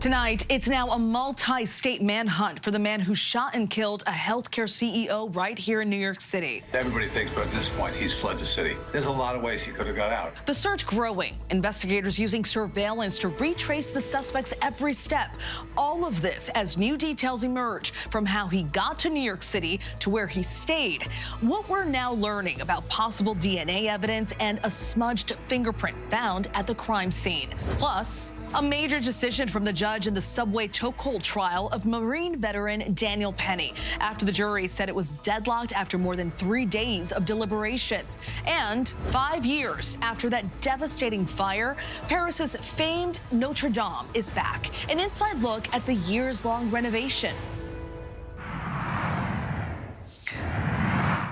Tonight, it's now a multi-state manhunt for the man who shot and killed a healthcare CEO right here in New York City. Everybody thinks, but at this point, he's fled the city. There's a lot of ways he could have got out. The search growing. Investigators using surveillance to retrace the suspect's every step. All of this as new details emerge from how he got to New York City to where he stayed. What we're now learning about possible DNA evidence and a smudged fingerprint found at the crime scene. Plus, a major decision from the judge in the subway chokehold trial of Marine veteran Daniel Penny after the jury said it was deadlocked after more than 3 days of deliberations. And 5 years after that devastating fire, Paris's famed Notre Dame is back. An inside look at the years-long renovation.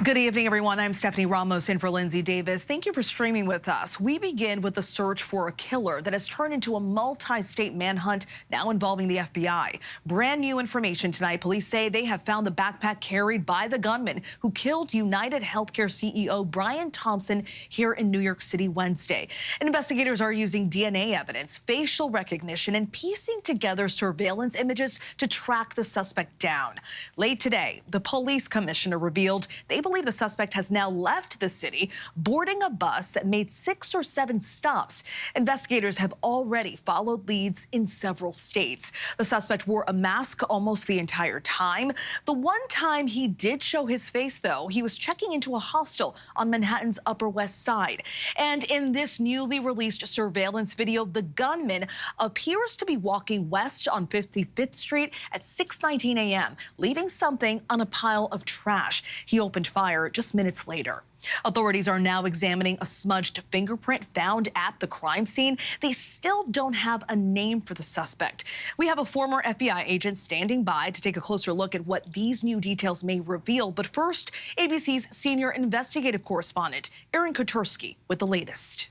Good evening, everyone. I'm Stephanie Ramos in for Linsey Davis. Thank you for streaming with us. We begin with the search for a killer that has turned into a multi-state manhunt now involving the FBI. Brand new information tonight. Police say they have found the backpack carried by the gunman who killed UnitedHealthcare CEO Brian Thompson here in New York City Wednesday. Investigators are using DNA evidence, facial recognition, and piecing together surveillance images to track the suspect down. Late today, the police commissioner revealed they believe the suspect has now left the city, boarding a bus that made 6 or 7 stops. Investigators have already followed leads in several states. The suspect wore a mask almost the entire time. The one time he did show his face, though, he was checking into a hostel on Manhattan's Upper West Side. And in this newly released surveillance video, the gunman appears to be walking west on 55th Street at 6:19 a.m., leaving something on a pile of trash. He opened fire just minutes later. Authorities are now examining a smudged fingerprint found at the crime scene. They still don't have a name for the suspect. We have a former FBI agent standing by to take a closer look at what these new details may reveal. But first, ABC's senior investigative correspondent, Aaron Kotursky, with the latest.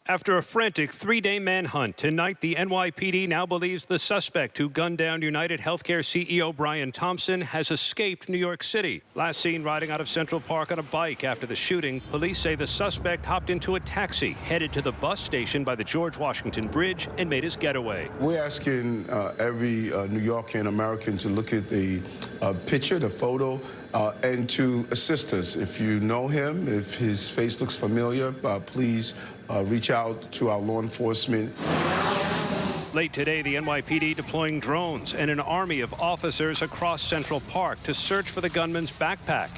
After a frantic 3-day manhunt, tonight the NYPD now believes the suspect who gunned down UnitedHealthcare CEO Brian Thompson has escaped New York City. Last seen riding out of Central Park on a bike after the shooting, police say the suspect hopped into a taxi, headed to the bus station by the George Washington Bridge, and made his getaway. We're asking every New Yorker and American to look at the picture, the photo, and to assist us. If you know him, if his face looks familiar, please reach out to our law enforcement. Late today, the NYPD deploying drones and an army of officers across Central Park to search for the gunman's backpack.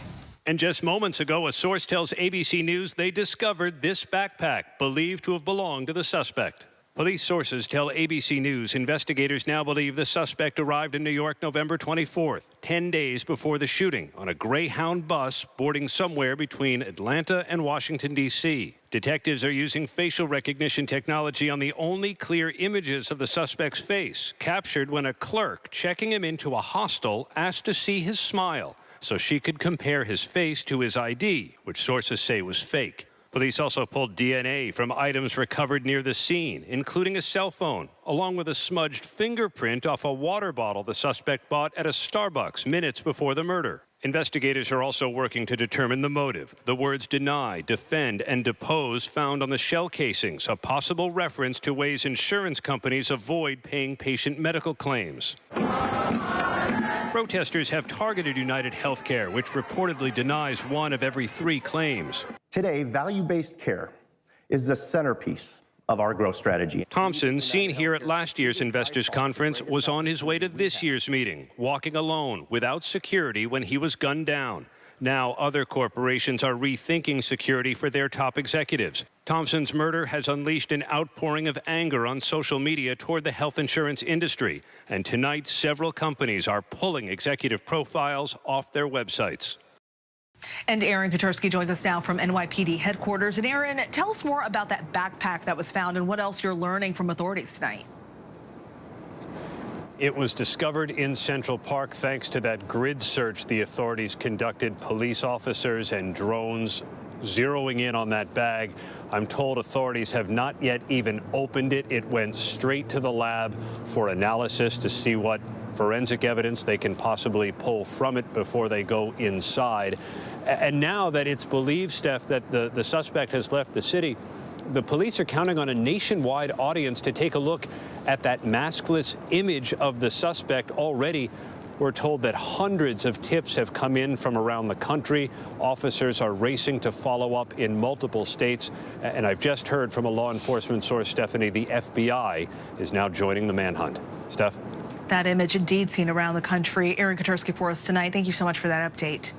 And just moments ago, a source tells ABC News they discovered this backpack, believed to have belonged to the suspect. Police sources tell ABC News investigators now believe the suspect arrived in New York November 24th, 10 days before the shooting, on a Greyhound bus boarding somewhere between Atlanta and Washington, D.C. Detectives are using facial recognition technology on the only clear images of the suspect's face, captured when a clerk checking him into a hostel asked to see his smile so she could compare his face to his ID, which sources say was fake. Police also pulled DNA from items recovered near the scene, including a cell phone, along with a smudged fingerprint off a water bottle the suspect bought at a Starbucks minutes before the murder. Investigators are also working to determine the motive. The words deny, defend, and depose found on the shell casings, a possible reference to ways insurance companies avoid paying patient medical claims. Protesters have targeted UnitedHealthcare, which reportedly denies 1 of every 3 claims. Today, value-based care is the centerpiece of our growth strategy. Thompson, seen here at last year's investors conference, was on his way to this year's meeting, walking alone, without security, when he was gunned down. Now other corporations are rethinking security for their top executives. Thompson's murder has unleashed an outpouring of anger on social media toward the health insurance industry. And tonight, several companies are pulling executive profiles off their websites. And Aaron Kotursky joins us now from NYPD headquarters. And Aaron, tell us more about that backpack that was found and what else you're learning from authorities tonight. It was discovered in Central Park thanks to that grid search the authorities conducted. Police officers and drones zeroing in on that bag. I'm told authorities have not yet even opened it. It went straight to the lab for analysis to see what forensic evidence they can possibly pull from it before they go inside. And now that it's believed, Steph, that the suspect has left the city, the police are counting on a nationwide audience to take a look at that maskless image of the suspect. Already, we're told that hundreds of tips have come in from around the country. Officers are racing to follow up in multiple states. And I've just heard from a law enforcement source, Stephanie, the FBI is now joining the manhunt. Steph? That image indeed seen around the country. Aaron Katersky for us tonight. Thank you so much for that update.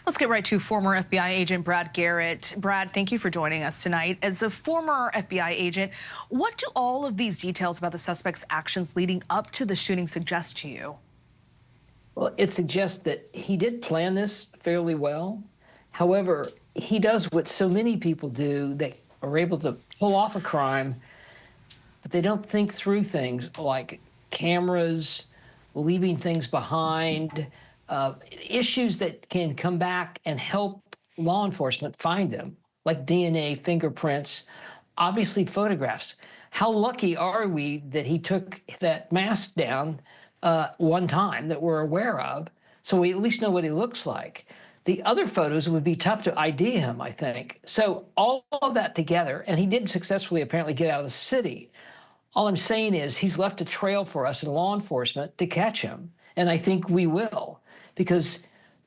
Let's get right to former FBI agent Brad Garrett. Brad, thank you for joining us tonight. As a former FBI agent, what do all of these details about the suspect's actions leading up to the shooting suggest to you? Well, it suggests that he did plan this fairly well. However, he does what so many people do. They are able to pull off a crime, but they don't think through things like cameras, leaving things behind, issues that can come back and help law enforcement find them, like DNA, fingerprints, obviously photographs. How lucky are we that he took that mask down one time that we're aware of, so we at least know what he looks like. The other photos would be tough to ID him, I think. So all of that together, and he did successfully apparently get out of the city. All I'm saying is he's left a trail for us in law enforcement to catch him, and I think we will, because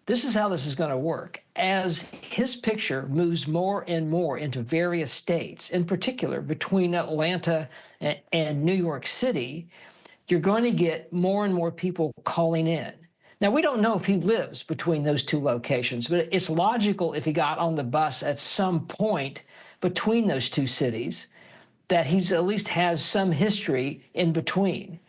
this is how this is going to work. As his picture moves more and more into various states, in particular between Atlanta and New York City, you're going to get more and more people calling in. Now, we don't know if he lives between those two locations, but it's logical if he got on the bus at some point between those two cities that he's at least has some history in between.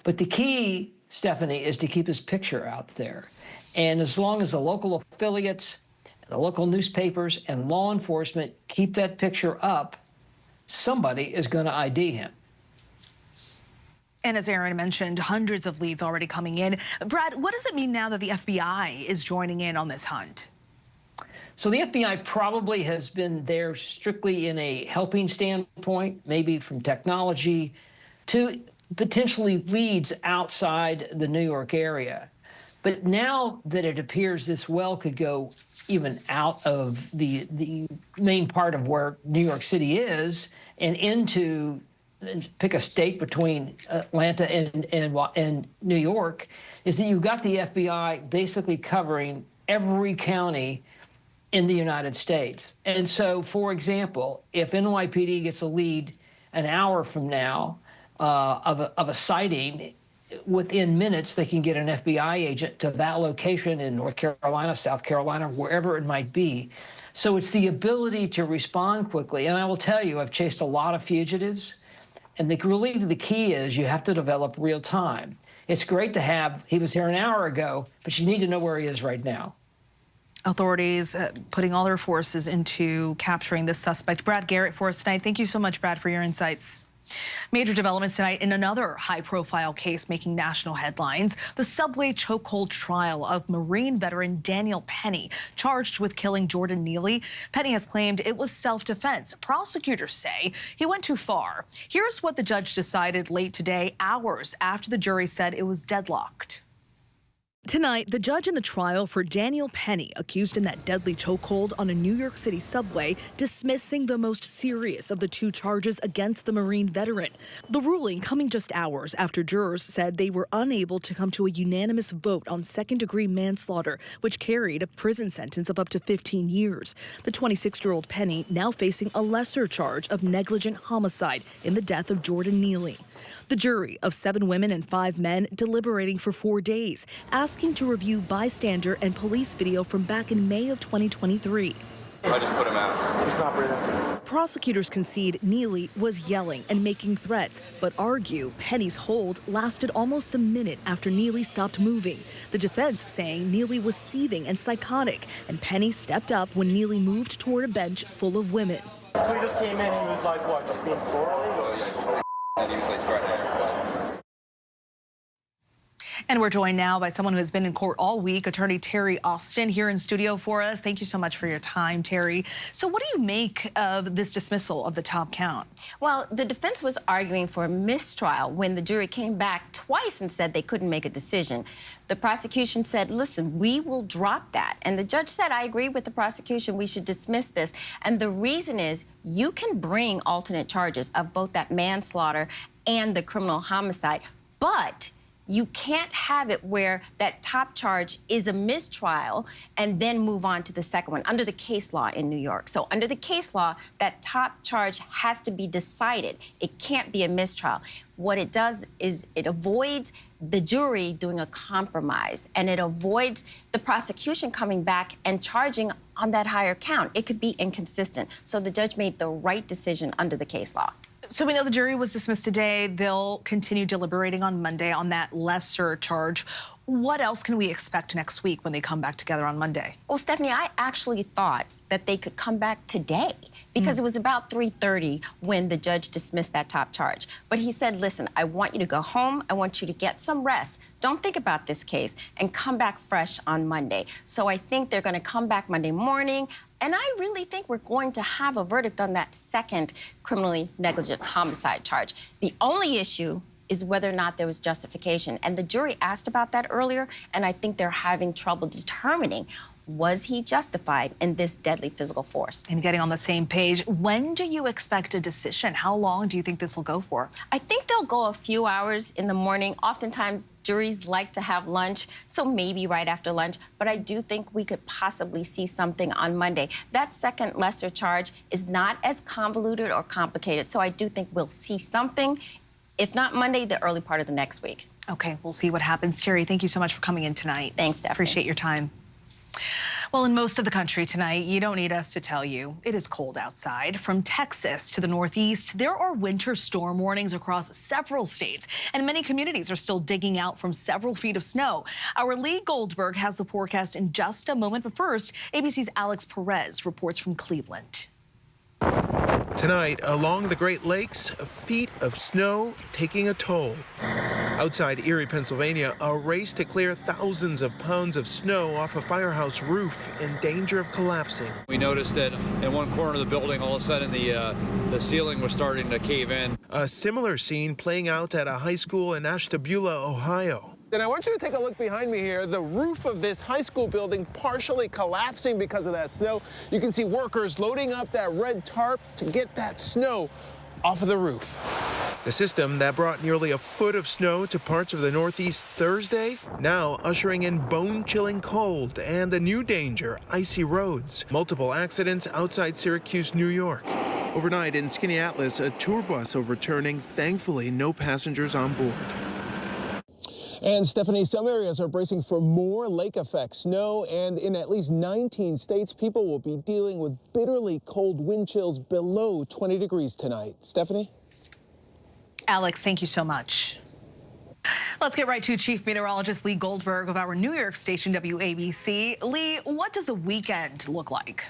But the key, Stephanie, is to keep his picture out there. And as long as the local affiliates, the local newspapers, and law enforcement keep that picture up, somebody is going to ID him. And as Aaron mentioned, hundreds of leads already coming in. Brad, what does it mean now that the FBI is joining in on this hunt? So the FBI probably has been there strictly in a helping standpoint, maybe from technology to potentially leads outside the New York area. But now that it appears this well could go even out of the main part of where New York City is and into, pick a state between Atlanta and New York, is that you've got the FBI basically covering every county in the United States. And so, for example, if NYPD gets a lead an hour from now of a sighting, within minutes they can get an FBI agent to that location in North Carolina, South Carolina, wherever it might be. So it's the ability to respond quickly. And I will tell you, I've chased a lot of fugitives. And really the key is you have to develop real time. It's great to have, he was here an hour ago, but you need to know where he is right now. Authorities putting all their forces into capturing this suspect. Brad Garrett for us tonight. Thank you so much, Brad, for your insights. Major developments tonight in another high-profile case making national headlines. The subway chokehold trial of Marine veteran Daniel Penny, charged with killing Jordan Neely. Penny has claimed it was self-defense. Prosecutors say he went too far. Here's what the judge decided late today, hours after the jury said it was deadlocked. Tonight, the judge in the trial for Daniel Penny, accused in that deadly chokehold on a New York City subway, dismissing the most serious of the two charges against the Marine veteran. The ruling coming just hours after jurors said they were unable to come to a unanimous vote on second-degree manslaughter, which carried a prison sentence of up to 15 years. The 26-year-old Penny now facing a lesser charge of negligent homicide in the death of Jordan Neely. The jury of 7 women and 5 men deliberating for 4 days, asking to review bystander and police video from back in May of 2023. I just put him out. He's not breathing. Prosecutors concede Neely was yelling and making threats, but argue Penny's hold lasted almost a minute after Neely stopped moving. The defense saying Neely was seething and psychotic, and Penny stepped up when Neely moved toward a bench full of women. So he just came in, he was like, what, just being sorely? And he was like threatening everybody. And we're joined now by someone who has been in court all week, Attorney Terry Austin, here in studio for us. Thank you so much for your time, Terry. So what do you make of this dismissal of the top count? Well, the defense was arguing for a mistrial when the jury came back twice and said they couldn't make a decision. The prosecution said, listen, we will drop that. And the judge said, I agree with the prosecution, we should dismiss this. And the reason is you can bring alternate charges of both that manslaughter and the criminal homicide. But you can't have it where that top charge is a mistrial and then move on to the second one under the case law in New York. So under the case law, that top charge has to be decided. It can't be a mistrial. What it does is it avoids the jury doing a compromise, and it avoids the prosecution coming back and charging on that higher count. It could be inconsistent. So the judge made the right decision under the case law. So we know the jury was dismissed today. They'll continue deliberating on Monday on that lesser charge. What else can we expect next week when they come back together on Monday? Well, Stephanie, I actually thought that they could come back today because it was about 3:30 when the judge dismissed that top charge. But he said, listen, I want you to go home. I want you to get some rest. Don't think about this case and come back fresh on Monday. So I think they're going to come back Monday morning. And I really think we're going to have a verdict on that second criminally negligent homicide charge. The only issue is whether or not there was justification. And the jury asked about that earlier, and I think they're having trouble determining, was he justified in this deadly physical force? And getting on the same page, when do you expect a decision? How long do you think this will go for? I think they'll go a few hours in the morning. Oftentimes, juries like to have lunch, so maybe right after lunch. But I do think we could possibly see something on Monday. That second lesser charge is not as convoluted or complicated, so I do think we'll see something. If not Monday, the early part of the next week. Okay, we'll see what happens. Terry, thank you so much for coming in tonight. Thanks, Stephanie. Appreciate your time. Well, in most of the country tonight, you don't need us to tell you, it is cold outside. From Texas to the Northeast, there are winter storm warnings across several states, and many communities are still digging out from several feet of snow. Our Lee Goldberg has the forecast in just a moment, but first, ABC's Alex Perez reports from Cleveland. Tonight, along the Great Lakes, feet of snow taking a toll. Outside Erie, Pennsylvania, a race to clear thousands of pounds of snow off a firehouse roof in danger of collapsing. We noticed that in one corner of the building, all of a sudden the ceiling was starting to cave in. A similar scene playing out at a high school in Ashtabula, Ohio. And I want you to take a look behind me here. The roof of this high school building partially collapsing because of that snow. You can see workers loading up that red tarp to get that snow off of the roof. The system that brought nearly a foot of snow to parts of the Northeast Thursday, now ushering in bone-chilling cold and a new danger, icy roads. Multiple accidents outside Syracuse, New York. Overnight in Skinny Atlas, a tour bus overturning, thankfully no passengers on board. And Stephanie, some areas are bracing for more lake effect snow, and in at least 19 states, people will be dealing with bitterly cold wind chills below 20 degrees tonight. Stephanie? Alex, thank you so much. Let's get right to Chief Meteorologist Lee Goldberg of our New York station, WABC. Lee, what does a weekend look like?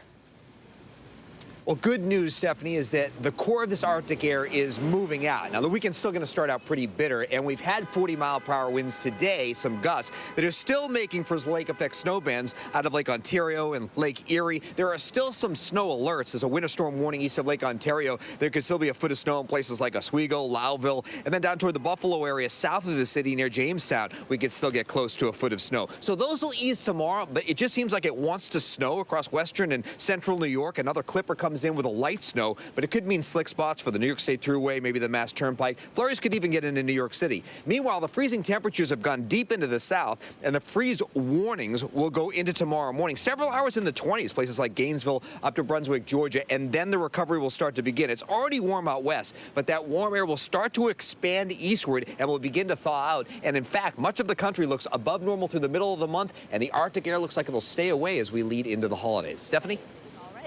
Well, good news, Stephanie, is that the core of this Arctic air is moving out. Now, the weekend's still going to start out pretty bitter, and we've had 40-mile-per-hour winds today, some gusts, that are still making for lake effect snow bands out of Lake Ontario and Lake Erie. There are still some snow alerts. There's a winter storm warning east of Lake Ontario. There could still be a foot of snow in places like Oswego, Lowville, and then down toward the Buffalo area south of the city near Jamestown, we could still get close to a foot of snow. So those will ease tomorrow, but it just seems like it wants to snow across western and central New York. Another clipper comes in with a light snow, but it could mean slick spots for the New York State Thruway, maybe the Mass Turnpike. Flurries could even get into New York City. Meanwhile, the freezing temperatures have gone deep into the south, and the freeze warnings will go into tomorrow morning. Several hours in the 20s, places like Gainesville up to Brunswick, Georgia, and then the recovery will start to begin. It's already warm out west, but that warm air will start to expand eastward and will begin to thaw out. And in fact, much of the country looks above normal through the middle of the month, and the Arctic air looks like it'll stay away as we lead into the holidays. Stephanie?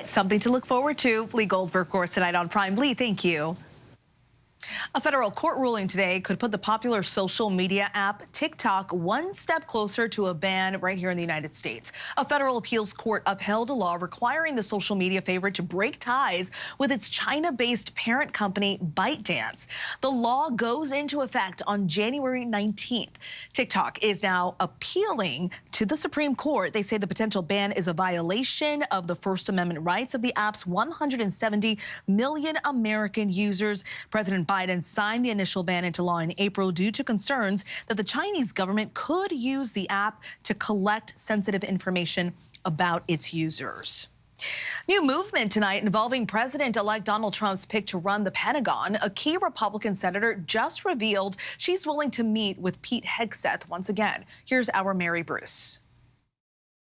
Something to look forward to. Lee Goldberg, of course, tonight on Prime. Lee, thank you. A federal court ruling today could put the popular social media app TikTok one step closer to a ban right here in the United States. A federal appeals court upheld a law requiring the social media favorite to break ties with its China-based parent company ByteDance. The law goes into effect on January 19th. TikTok is now appealing to the Supreme Court. They say the potential ban is a violation of the First Amendment rights of the app's 170 million American users. President Biden signed the initial ban into law in April due to concerns that the Chinese government could use the app to collect sensitive information about its users. New movement tonight involving President-elect Donald Trump's pick to run the Pentagon. A key Republican senator just revealed she's willing to meet with Pete Hegseth once again. Here's our Mary Bruce.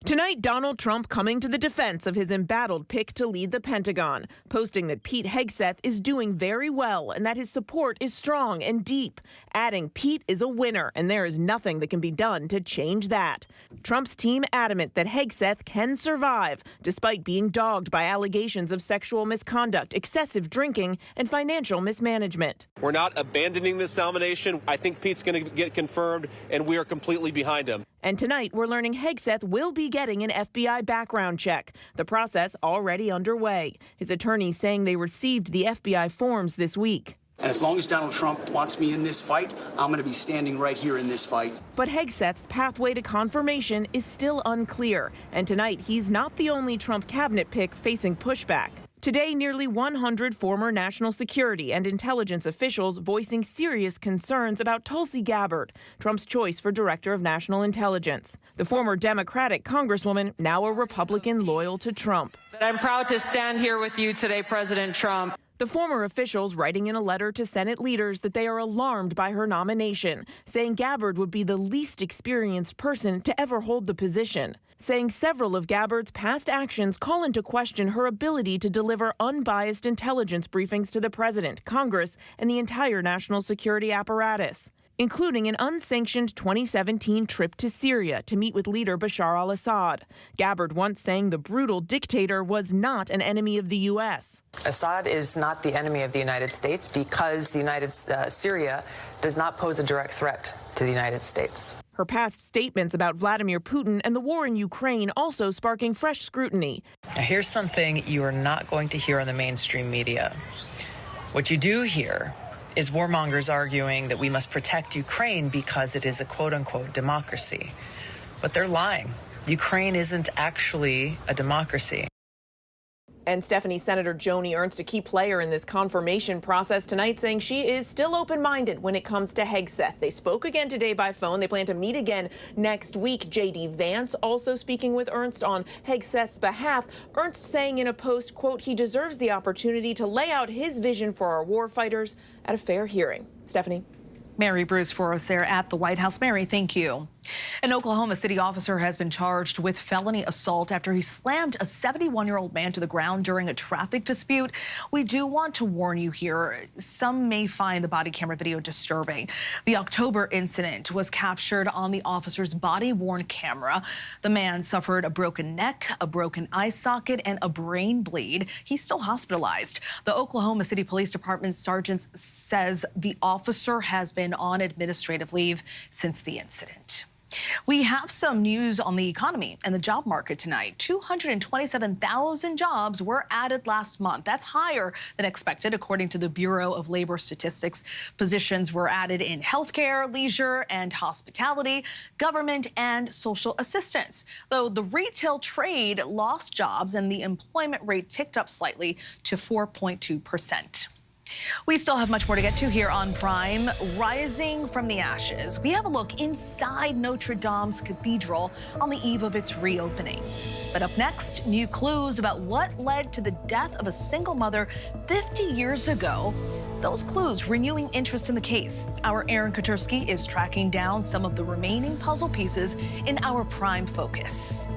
Tonight, Donald Trump coming to the defense of his embattled pick to lead the Pentagon, posting that Pete Hegseth is doing very well and that his support is strong and deep, adding Pete is a winner and there is nothing that can be done to change that. Trump's team adamant that Hegseth can survive, despite being dogged by allegations of sexual misconduct, excessive drinking, and financial mismanagement. We're not abandoning this nomination. I think Pete's going to get confirmed, and we are completely behind him. And tonight, we're learning Hegseth will be getting an FBI background check. The process already underway. His attorneys saying they received the FBI forms this week. And as long as Donald Trump wants me in this fight, I'm going to be standing right here in this fight. But Hegseth's pathway to confirmation is still unclear. And tonight, he's not the only Trump cabinet pick facing pushback. Today, nearly 100 former national security and intelligence officials voicing serious concerns about Tulsi Gabbard, Trump's choice for director of national intelligence. The former Democratic congresswoman, now a Republican loyal to Trump. I'm proud to stand here with you today, President Trump. The former officials writing in a letter to Senate leaders that they are alarmed by her nomination, saying Gabbard would be the least experienced person to ever hold the position, saying several of Gabbard's past actions call into question her ability to deliver unbiased intelligence briefings to the president, Congress, and the entire national security apparatus, including an unsanctioned 2017 trip to Syria to meet with leader Bashar al-Assad. Gabbard once saying the brutal dictator was not an enemy of the U.S. Assad is not the enemy of the United States because Syria does not pose a direct threat to the United States. Her past statements about Vladimir Putin and the war in Ukraine also sparking fresh scrutiny. Now, here's something you are not going to hear on the mainstream media. What you do hear is warmongers arguing that we must protect Ukraine because it is a quote-unquote democracy. But they're lying. Ukraine isn't actually a democracy. And Stephanie, Senator Joni Ernst, a key player in this confirmation process tonight, saying she is still open-minded when it comes to Hegseth. They spoke again today by phone. They plan to meet again next week. J.D. Vance also speaking with Ernst on Hegseth's behalf. Ernst saying in a post, quote, he deserves the opportunity to lay out his vision for our warfighters at a fair hearing. Stephanie. Mary Bruce for us there at the White House. Mary, thank you. An Oklahoma City officer has been charged with felony assault after he slammed a 71-year-old man to the ground during a traffic dispute. We do want to warn you here. Some may find the body camera video disturbing. The October incident was captured on the officer's body-worn camera. The man suffered a broken neck, a broken eye socket, and a brain bleed. He's still hospitalized. The Oklahoma City Police Department sergeant says the officer has been on administrative leave since the incident. We have some news on the economy and the job market tonight. 227,000 jobs were added last month. That's higher than expected, according to the Bureau of Labor Statistics. Positions were added in healthcare, leisure and hospitality, government and social assistance. Though the retail trade lost jobs and the employment rate ticked up slightly to 4.2%. We still have much more to get to here on Prime. Rising from the ashes, we have a look inside Notre Dame's cathedral on the eve of its reopening. But up next, new clues about what led to the death of a single mother 50 years ago. Those clues renewing interest in the case. Our Aaron Katersky is tracking down some of the remaining puzzle pieces in our Prime Focus.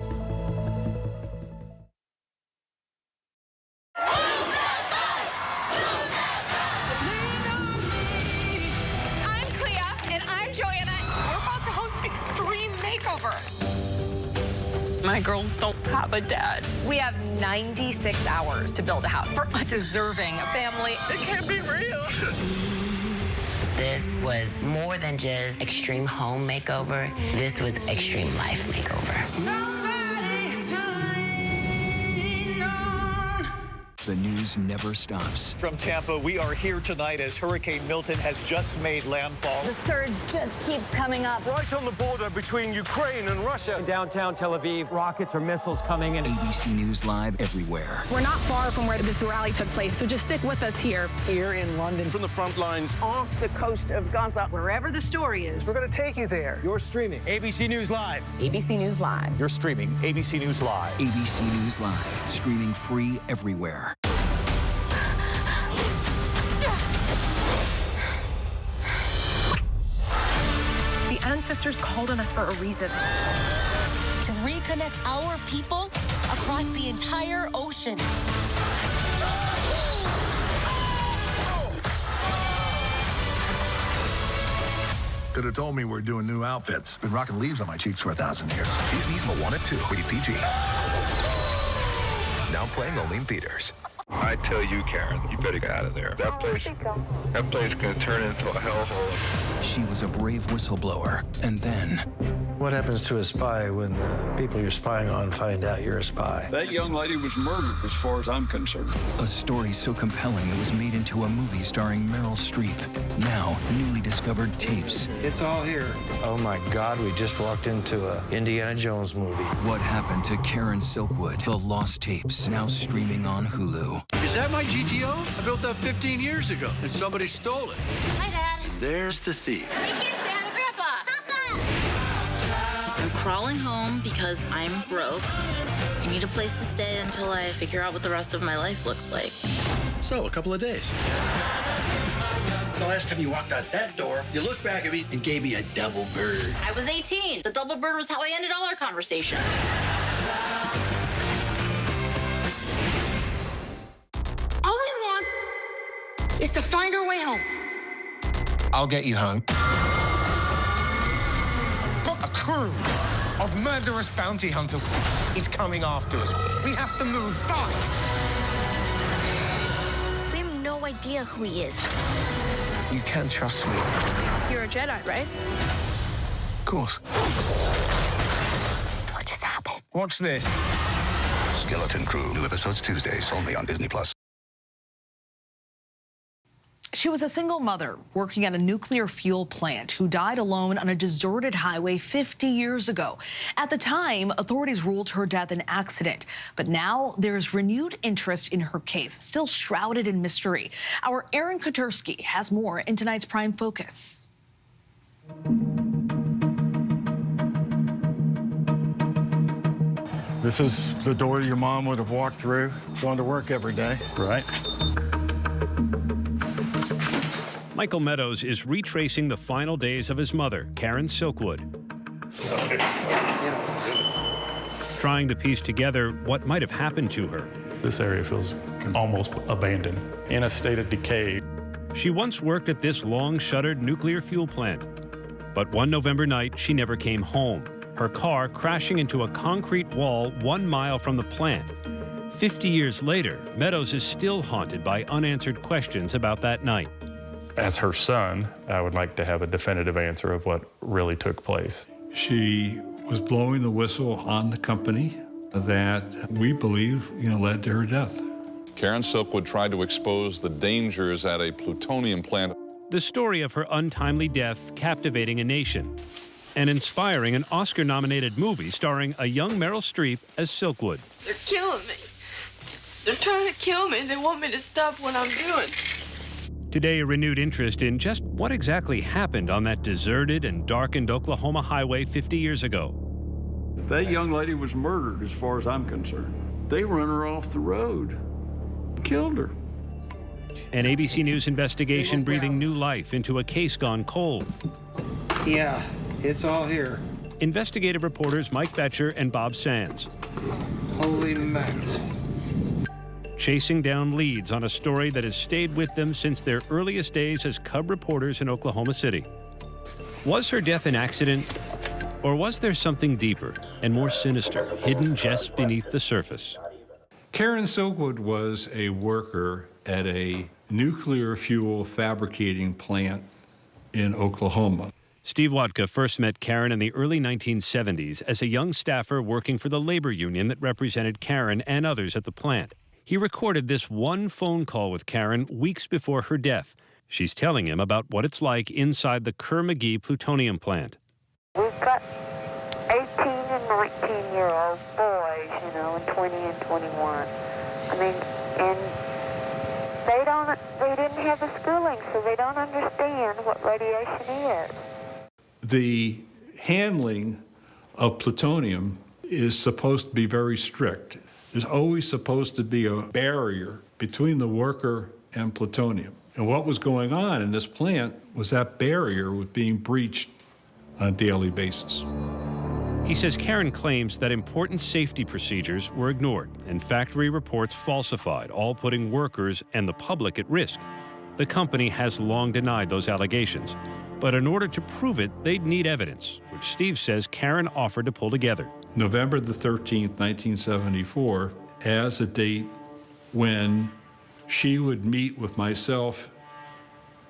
My girls don't have a dad. We have 96 hours to build a house for a deserving family. It can't be real. This was more than just extreme home makeover. This was extreme life makeover. the news never stops. From Tampa, we are here tonight as Hurricane Milton has just made landfall. The surge just keeps coming up. Right on the border between Ukraine and Russia. In downtown Tel Aviv, rockets or missiles coming in. ABC News Live everywhere. We're not far from where this rally took place, so just stick with us here. Here in London. From the front lines. Off the coast of Gaza. Wherever the story is. We're going to take you there. You're streaming ABC News Live. ABC News Live. You're streaming ABC News Live. ABC News Live, streaming free everywhere. The ancestors called on us for a reason. To reconnect our people across the entire ocean. Could have told me we're doing new outfits. Been rocking leaves on my cheeks for 1,000 years. Disney's Moana 2, rated PG. Now playing only in theaters. I tell you, Karen, you better get out of there. That place is going to turn into a hellhole. She was a brave whistleblower, and then... What happens to a spy when the people you're spying on find out you're a spy? That young lady was murdered, as far as I'm concerned. A story so compelling it was made into a movie starring Meryl Streep. Now, newly discovered tapes. It's all here. Oh my God, we just walked into a Indiana Jones movie. What happened to Karen Silkwood? The Lost Tapes, now streaming on Hulu. Is that my GTO? I built that 15 years ago, and somebody stole it. Hi, Dad. There's the thief. Hey, kids, say hi to Grandpa. I'm crawling home because I'm broke. I need a place to stay until I figure out what the rest of my life looks like. So, a couple of days. The last time you walked out that door, you looked back at me and gave me a double bird. I was 18. The double bird was how I ended all our conversations. All we want is to find our way home. I'll get you home. A crew of murderous bounty hunters is coming after us. We have to move fast. We have no idea who he is. You can trust me. You're a Jedi, right? Of course. What just happened? Watch this. Skeleton Crew. New episodes Tuesdays, only on Disney+. She was a single mother working at a nuclear fuel plant who died alone on a deserted highway 50 years ago. At the time, authorities ruled her death an accident, but now there's renewed interest in her case, still shrouded in mystery. Our Aaron Kotursky has more in tonight's Prime Focus. This is the door your mom would have walked through, going to work every day. Right. Michael Meadows is retracing the final days of his mother, Karen Silkwood. Trying to piece together what might have happened to her. This area feels almost abandoned, in a state of decay. She once worked at this long-shuttered nuclear fuel plant. But one November night, she never came home, her car crashing into a concrete wall 1 mile from the plant. 50 years later, Meadows is still haunted by unanswered questions about that night. As her son, I would like to have a definitive answer of what really took place. She was blowing the whistle on the company that we believe, led to her death. Karen Silkwood tried to expose the dangers at a plutonium plant. The story of her untimely death captivating a nation and inspiring an Oscar-nominated movie starring a young Meryl Streep as Silkwood. They're killing me. They're trying to kill me. They want me to stop what I'm doing. Today, a renewed interest in just what exactly happened on that deserted and darkened Oklahoma highway 50 years ago. That young lady was murdered, as far as I'm concerned. They run her off the road, killed her. An ABC News investigation breathing new life into a case gone cold. Yeah, it's all here. Investigative reporters Mike Betcher and Bob Sands. Holy mackerel. Chasing down leads on a story that has stayed with them since their earliest days as cub reporters in Oklahoma City. Was her death an accident, or was there something deeper and more sinister hidden just beneath the surface? Karen Silkwood was a worker at a nuclear fuel fabricating plant in Oklahoma. Steve Watka first met Karen in the early 1970s as a young staffer working for the labor union that represented Karen and others at the plant. He recorded this one phone call with Karen weeks before her death. She's telling him about what it's like inside the Kerr-McGee plutonium plant. We've got 18 and 19-year-old boys, and 20 and 21. I mean, and they didn't have the schooling, so they don't understand what radiation is. The handling of plutonium is supposed to be very strict. There's always supposed to be a barrier between the worker and plutonium. And what was going on in this plant was that barrier was being breached on a daily basis. He says Karen claims that important safety procedures were ignored and factory reports falsified, all putting workers and the public at risk. The company has long denied those allegations. But in order to prove it, they'd need evidence, which Steve says Karen offered to pull together. November the 13th, 1974, as a date when she would meet with myself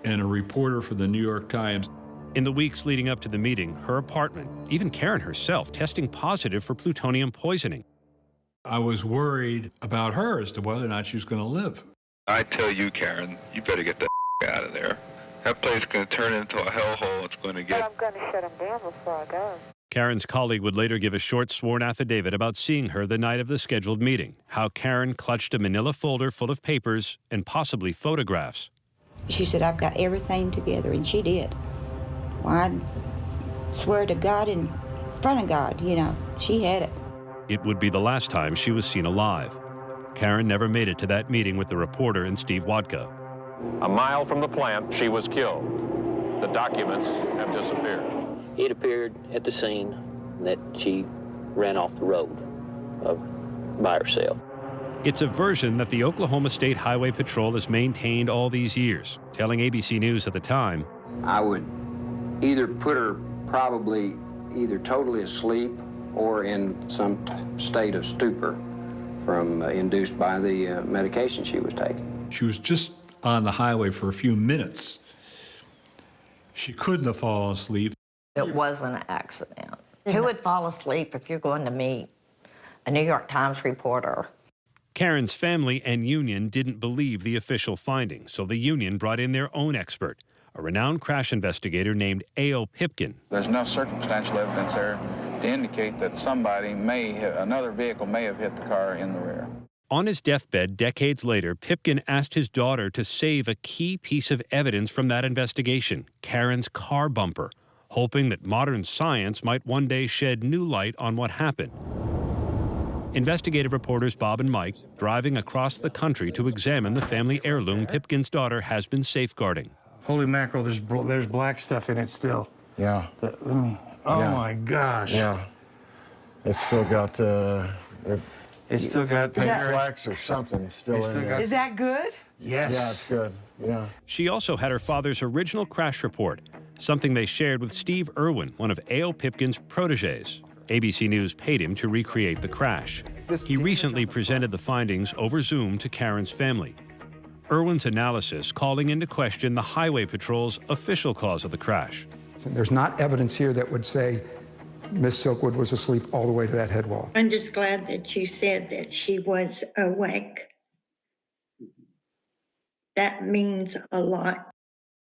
and a reporter for the New York Times. In the weeks leading up to the meeting, her apartment, even Karen herself, testing positive for plutonium poisoning. I was worried about her as to whether or not she was going to live. I tell you, Karen, you better get that out of there. That place is going to turn into a hellhole. It's going to get... But I'm going to shut them down before I go. Karen's colleague would later give a short sworn affidavit about seeing her the night of the scheduled meeting, how Karen clutched a manila folder full of papers and possibly photographs. She said, I've got everything together, and she did. Well, I swear to God in front of God, she had it. It would be the last time she was seen alive. Karen never made it to that meeting with the reporter and Steve Wadka. A mile from the plant, she was killed. The documents have disappeared. It appeared at the scene that she ran off the road by herself. It's a version that the Oklahoma State Highway Patrol has maintained all these years, telling ABC News at the time, I would either put her probably either totally asleep or in some state of stupor from induced by the medication she was taking. She was just on the highway for a few minutes. She couldn't have fallen asleep. It wasn't an accident. Who would fall asleep if you're going to meet a New York Times reporter? Karen's family and union didn't believe the official findings, so the union brought in their own expert, a renowned crash investigator named A.O. Pipkin. There's enough circumstantial evidence there to indicate that another vehicle may have hit the car in the rear. On his deathbed decades later, Pipkin asked his daughter to save a key piece of evidence from that investigation, Karen's car bumper, hoping that modern science might one day shed new light on what happened. Investigative reporters Bob and Mike driving across the country to examine the family heirloom Pipkin's daughter has been safeguarding. Holy mackerel, there's black stuff in it still. Yeah. My gosh. Yeah. It's still got it's still got paint flax or something still in there. Is that good? Yes. Yeah, it's good. Yeah. She also had her father's original crash report, something they shared with Steve Irwin, one of A.O. Pipkin's proteges. ABC News paid him to recreate the crash. He recently presented the findings over Zoom to Karen's family. Irwin's analysis calling into question the Highway Patrol's official cause of the crash. There's not evidence here that would say Miss Silkwood was asleep all the way to that head wall. I'm just glad that you said that she was awake. That means a lot.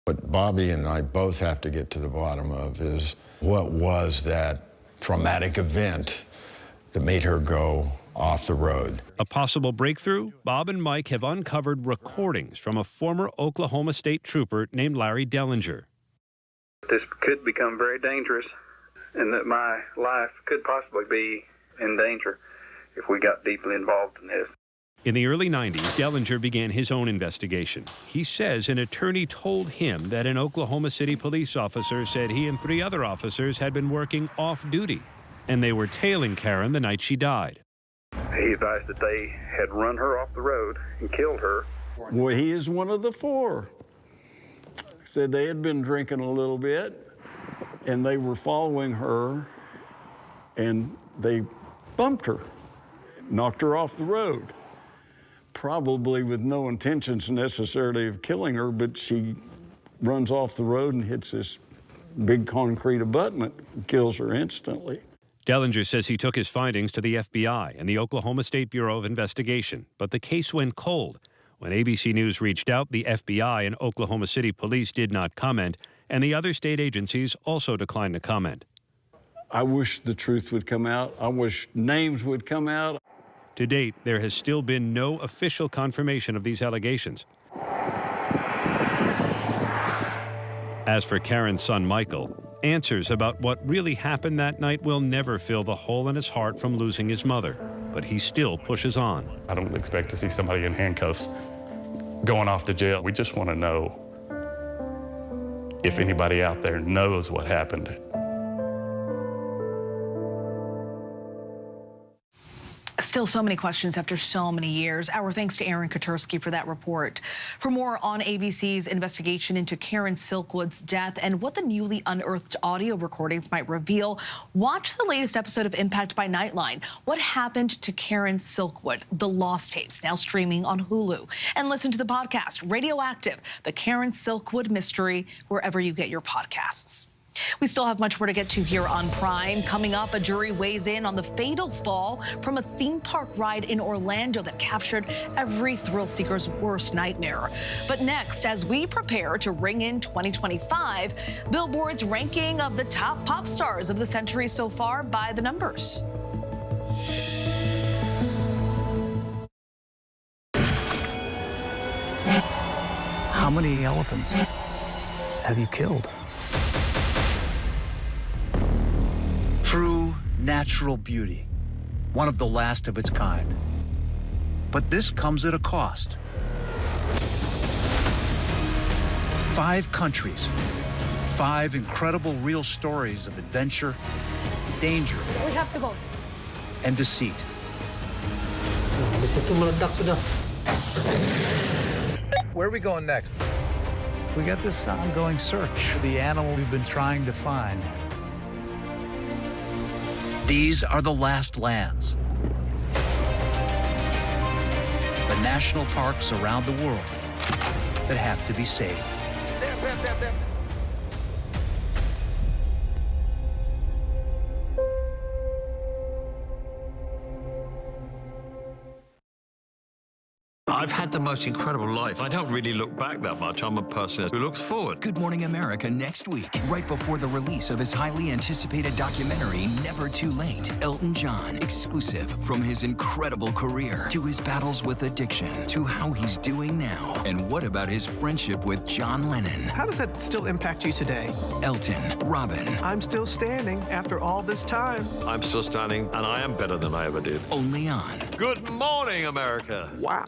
What Bobby and I both have to get to the bottom of is what was that traumatic event that made her go off the road. A possible breakthrough? Bob and Mike have uncovered recordings from a former Oklahoma State trooper named Larry Dellinger. This could become very dangerous, and that my life could possibly be in danger if we got deeply involved in this. In the early 90s, Dellinger began his own investigation. He says an attorney told him that an Oklahoma City police officer said he and 3 other officers had been working off-duty, and they were tailing Karen the night she died. He advised that they had run her off the road and killed her. Well, he is one of the 4. Said they had been drinking a little bit, and they were following her, and they bumped her, knocked her off the road. Probably with no intentions necessarily of killing her, but she runs off the road and hits this big concrete abutment and kills her instantly. Dellinger says he took his findings to the FBI and the Oklahoma State Bureau of Investigation, but the case went cold. When ABC News reached out, the FBI and Oklahoma City Police did not comment, and the other state agencies also declined to comment. I wish the truth would come out. I wish names would come out. To date, there has still been no official confirmation of these allegations. As for Karen's son, Michael, answers about what really happened that night will never fill the hole in his heart from losing his mother, but he still pushes on. I don't expect to see somebody in handcuffs going off to jail. We just want to know if anybody out there knows what happened. Still so many questions after so many years. Our thanks to Aaron Katursky for that report. For more on ABC's investigation into Karen Silkwood's death and what the newly unearthed audio recordings might reveal, watch the latest episode of Impact by Nightline. What happened to Karen Silkwood? The Lost Tapes, now streaming on Hulu. And listen to the podcast, Radioactive, the Karen Silkwood Mystery, wherever you get your podcasts. We still have much more to get to here on Prime. Coming up, a jury weighs in on the fatal fall from a theme park ride in Orlando that captured every thrill seeker's worst nightmare. But next, as we prepare to ring in 2025, Billboard's ranking of the top pop stars of the century so far by the numbers. How many elephants have you killed? True natural beauty, one of the last of its kind. But this comes at a cost. 5 countries, 5 incredible real stories of adventure, danger, We have to go. and deceit. Where are we going next? We got this ongoing search for the animal we've been trying to find. These are the last lands. The national parks around the world that have to be saved. There. I've had the most incredible life. I don't really look back that much. I'm a person who looks forward. Good Morning America next week, right before the release of his highly anticipated documentary, Never Too Late. Elton John, exclusive, from his incredible career to his battles with addiction to how he's doing now. And what about his friendship with John Lennon? How does that still impact you today? Elton, Robin. I'm still standing after all this time. I'm still standing, and I am better than I ever did. Only on Good Morning America. Wow.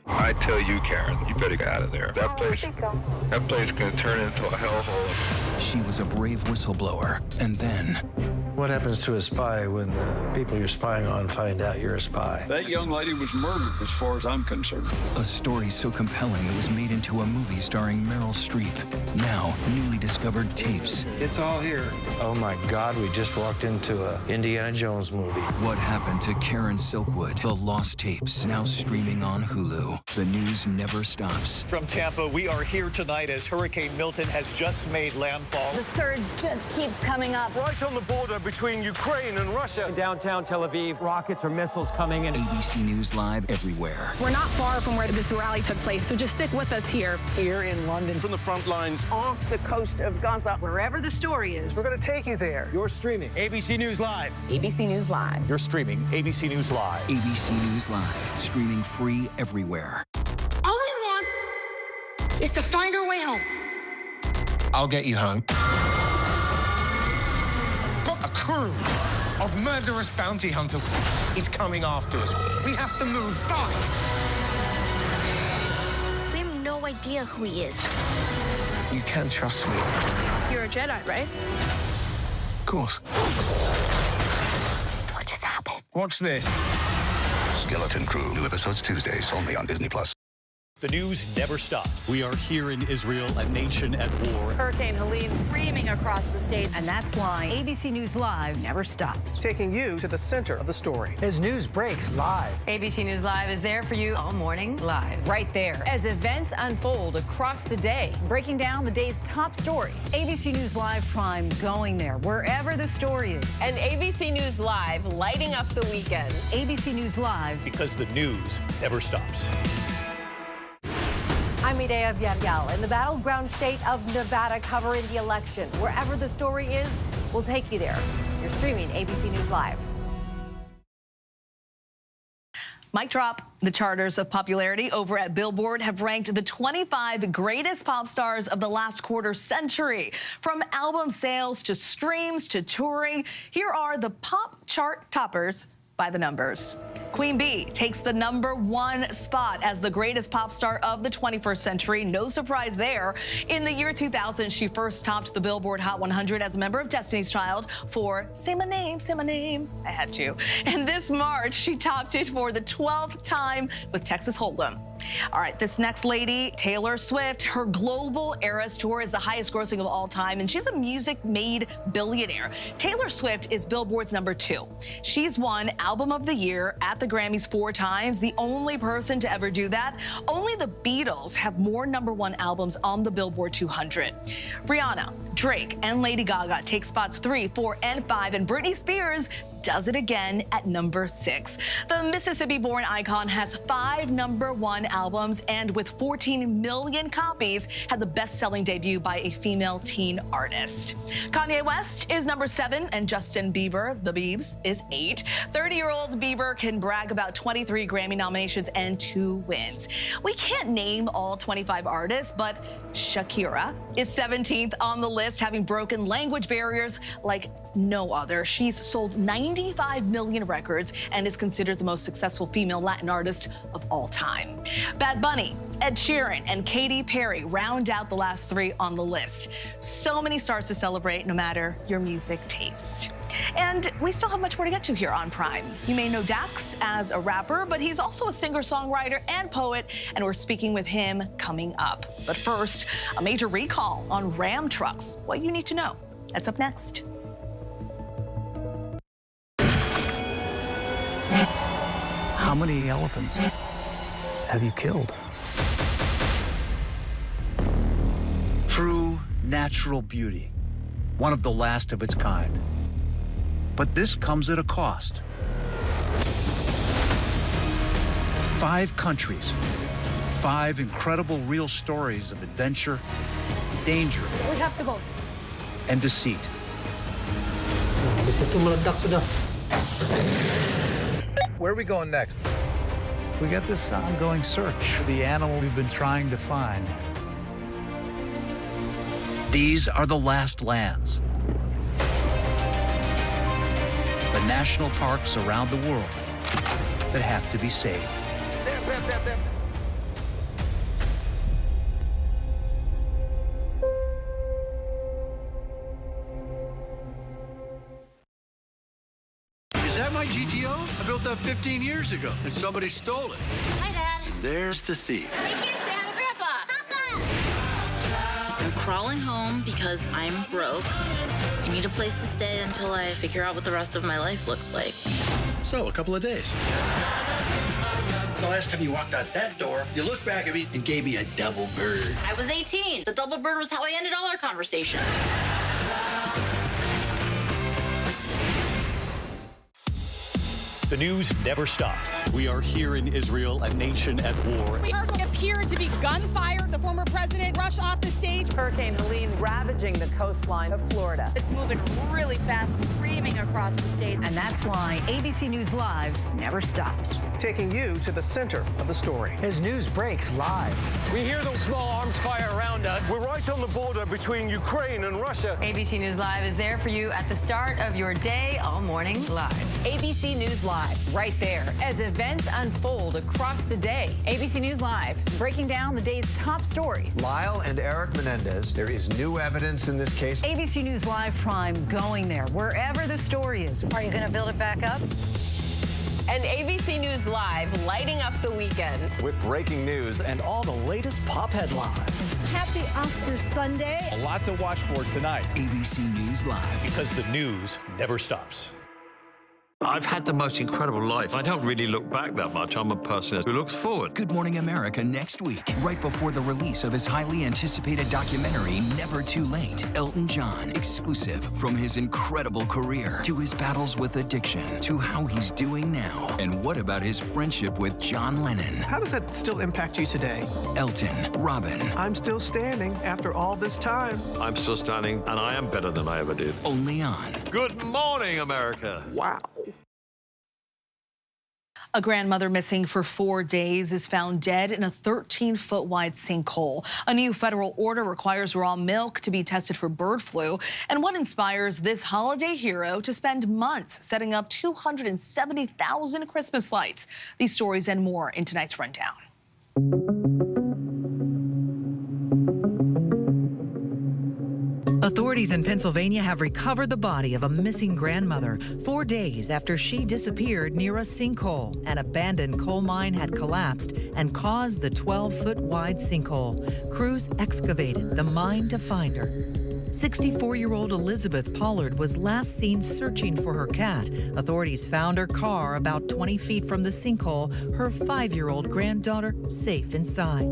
I tell you, Karen, you better get out of there. That place is going to turn into a hellhole. She was a brave whistleblower, and then... What happens to a spy when the people you're spying on find out you're a spy? That young lady was murdered, as far as I'm concerned. A story so compelling it was made into a movie starring Meryl Streep. Now, newly discovered tapes. It's all here. Oh my God, we just walked into a Indiana Jones movie. What happened to Karen Silkwood? The Lost Tapes, now streaming on Hulu. The news never stops. From Tampa, we are here tonight as Hurricane Milton has just made landfall. The surge just keeps coming up. Right on the border between Ukraine and Russia. In downtown Tel Aviv, rockets or missiles coming in. ABC News Live everywhere. We're not far from where this rally took place, so just stick with us here. Here in London. From the front lines. Off the coast of Gaza. Wherever the story is. We're going to take you there. You're streaming ABC News Live. ABC News Live. You're streaming ABC News Live. ABC News Live, streaming free everywhere. All we want is to find our way home. I'll get you home. But a crew of murderous bounty hunters is coming after us. We have to move fast. We have no idea who he is. You can trust me. You're a Jedi, right? Of course. What just happened? Watch this. Skeleton Crew, new episodes Tuesdays, only on Disney+. The news never stops. We are here in Israel, a nation at war. Hurricane Helene screaming across the state. And that's why ABC News Live never stops. Taking you to the center of the story. As news breaks live. ABC News Live is there for you all morning live. Right there. As events unfold across the day. Breaking down the day's top stories. ABC News Live Prime going there wherever the story is. And ABC News Live lighting up the weekend. ABC News Live. Because the news never stops. I'm Medea Villarreal in the battleground state of Nevada covering the election. Wherever the story is, we'll take you there. You're streaming ABC News Live. Mic drop. The charters of popularity over at Billboard have ranked the 25 greatest pop stars of the last quarter century. From album sales to streams to touring, here are the pop chart toppers by the numbers. Queen Bee takes the #1 spot as the greatest pop star of the 21st century. No surprise there. In the year 2000, she first topped the Billboard Hot 100 as a member of Destiny's Child for Say My Name, Say My Name. I had to. And this March, she topped it for the 12th time with Texas Hold'em. All right, this next lady, Taylor Swift, her global Eras tour is the highest grossing of all time, and she's a music-made billionaire. Taylor Swift is Billboard's #2. She's won Album of the Year at the Grammys 4 times, the only person to ever do that. Only the Beatles have more #1 albums on the Billboard 200. Rihanna, Drake, and Lady Gaga take spots 3, 4, and 5, and Britney Spears does it again at #6. The Mississippi-born icon has 5 #1 albums and with 14 million copies had the best-selling debut by a female teen artist. Kanye West is #7 and Justin Bieber, the Biebs, is 8. 30-year-old Bieber can brag about 23 Grammy nominations and 2 wins. We can't name all 25 artists, but Shakira is 17th on the list, having broken language barriers like no other. She's sold 95 million records and is considered the most successful female Latin artist of all time. Bad Bunny, Ed Sheeran, and Katy Perry round out the last 3 on the list. So many stars to celebrate, no matter your music taste. And we still have much more to get to here on Prime. You may know Dax as a rapper, but he's also a singer-songwriter and poet, and we're speaking with him coming up. But first, a major recall on Ram trucks. What you need to know. That's up next. How many elephants have you killed? True natural beauty, one of the last of its kind. But this comes at a cost. 5 countries, 5 incredible real stories of adventure, danger, We have to go. and deceit. Where are we going next? We got this ongoing search for the animal we've been trying to find. These are the last lands. The national parks around the world that have to be saved. Is that my GTO? I built that 15 years ago, and somebody stole it. Hi, Dad. There's the thief. Hey, kids, say hi to Grandpa. Papa! I'm crawling home because I'm broke. I need a place to stay until I figure out what the rest of my life looks like. So, a couple of days. The last time you walked out that door, you looked back at me and gave me a double bird. I was 18. The double bird was how I ended all our conversations. The news never stops. We are here in Israel, a nation at war. We heard what appeared to be gunfire. The former president rushed off the stage. Hurricane Helene ravaging the coastline of Florida. It's moving really fast, screaming across the state. And that's why ABC News Live never stops. Taking you to the center of the story. As news breaks live. We hear the small arms fire around us. We're right on the border between Ukraine and Russia. ABC News Live is there for you at the start of your day all morning live. ABC News Live, right there. As events unfold across the day. ABC News Live, breaking down the day's top stories. Lyle and Eric Menendez, there is new evidence in this case. ABC News Live Prime going there wherever the story is. Are you going to build it back up? And ABC News Live lighting up the weekend. With breaking news and all the latest pop headlines. Happy Oscars Sunday. A lot to watch for tonight. ABC News Live. Because the news never stops. I've had the most incredible life. I don't really look back that much. I'm a person who looks forward. Good Morning America next week, right before the release of his highly anticipated documentary, Never Too Late. Elton John, exclusive, from his incredible career to his battles with addiction to how he's doing now. And what about his friendship with John Lennon? How does that still impact you today? Elton, Robin. I'm still standing after all this time. I'm still standing, and I am better than I ever did. Only on Good Morning America. Wow. A grandmother missing for 4 days is found dead in a 13-foot wide sinkhole. A new federal order requires raw milk to be tested for bird flu. And what inspires this holiday hero to spend months setting up 270,000 Christmas lights? These stories and more in tonight's rundown. Authorities in Pennsylvania have recovered the body of a missing grandmother 4 days after she disappeared near a sinkhole. An abandoned coal mine had collapsed and caused the 12-foot wide sinkhole. Crews excavated the mine to find her. 64-year-old Elizabeth Pollard was last seen searching for her cat. Authorities found her car about 20 feet from the sinkhole, her 5-year-old granddaughter safe inside.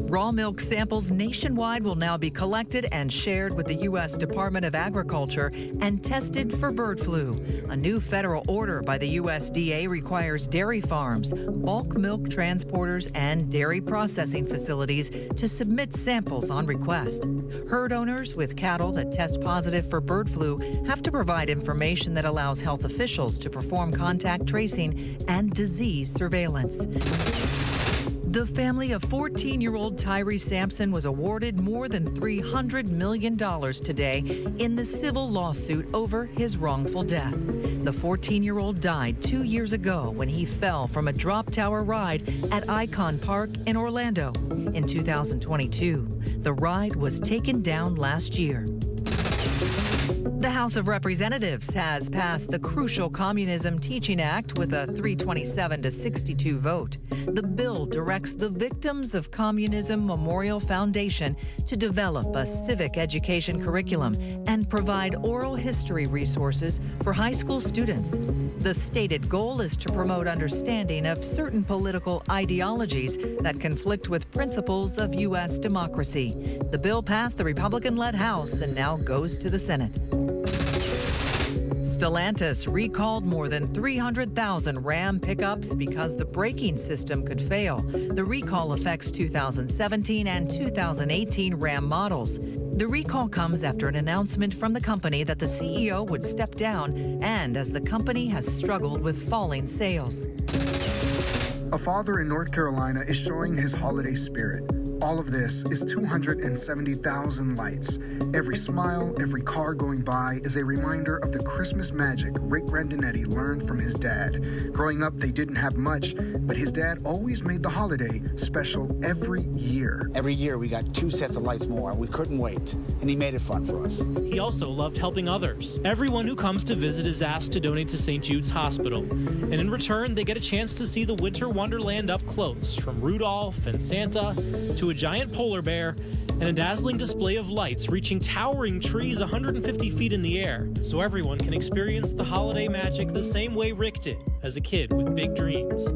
Raw milk samples nationwide will now be collected and shared with the U.S. Department of Agriculture and tested for bird flu. A new federal order by the USDA requires dairy farms, bulk milk transporters, and dairy processing facilities to submit samples on request. Herd owners with cattle that test positive for bird flu have to provide information that allows health officials to perform contact tracing and disease surveillance. The family of 14-year-old Tyree Sampson was awarded more than $300 million today in the civil lawsuit over his wrongful death. The 14-year-old died 2 years ago when he fell from a drop tower ride at Icon Park in Orlando. In 2022, the ride was taken down last year. The House of Representatives has passed the crucial Communism Teaching Act with a 327-62 vote. The bill directs the Victims of Communism Memorial Foundation to develop a civic education curriculum and provide oral history resources for high school students. The stated goal is to promote understanding of certain political ideologies that conflict with principles of U.S. democracy. The bill passed the Republican-led House and now goes to the Senate. Stellantis recalled more than 300,000 Ram pickups because the braking system could fail. The recall affects 2017 and 2018 Ram models. The recall comes after an announcement from the company that the CEO would step down and as the company has struggled with falling sales. A father in North Carolina is showing his holiday spirit. All of this is 270,000 lights. Every smile, every car going by is a reminder of the Christmas magic Rick Grandinetti learned from his dad. Growing up, they didn't have much, but his dad always made the holiday special every year. Every year we got 2 sets of lights more, and we couldn't wait, and he made it fun for us. He also loved helping others. Everyone who comes to visit is asked to donate to St. Jude's Hospital, and in return, they get a chance to see the winter wonderland up close, from Rudolph and Santa to a giant polar bear and a dazzling display of lights reaching towering trees 150 feet in the air, so everyone can experience the holiday magic the same way Rick did as a kid with big dreams.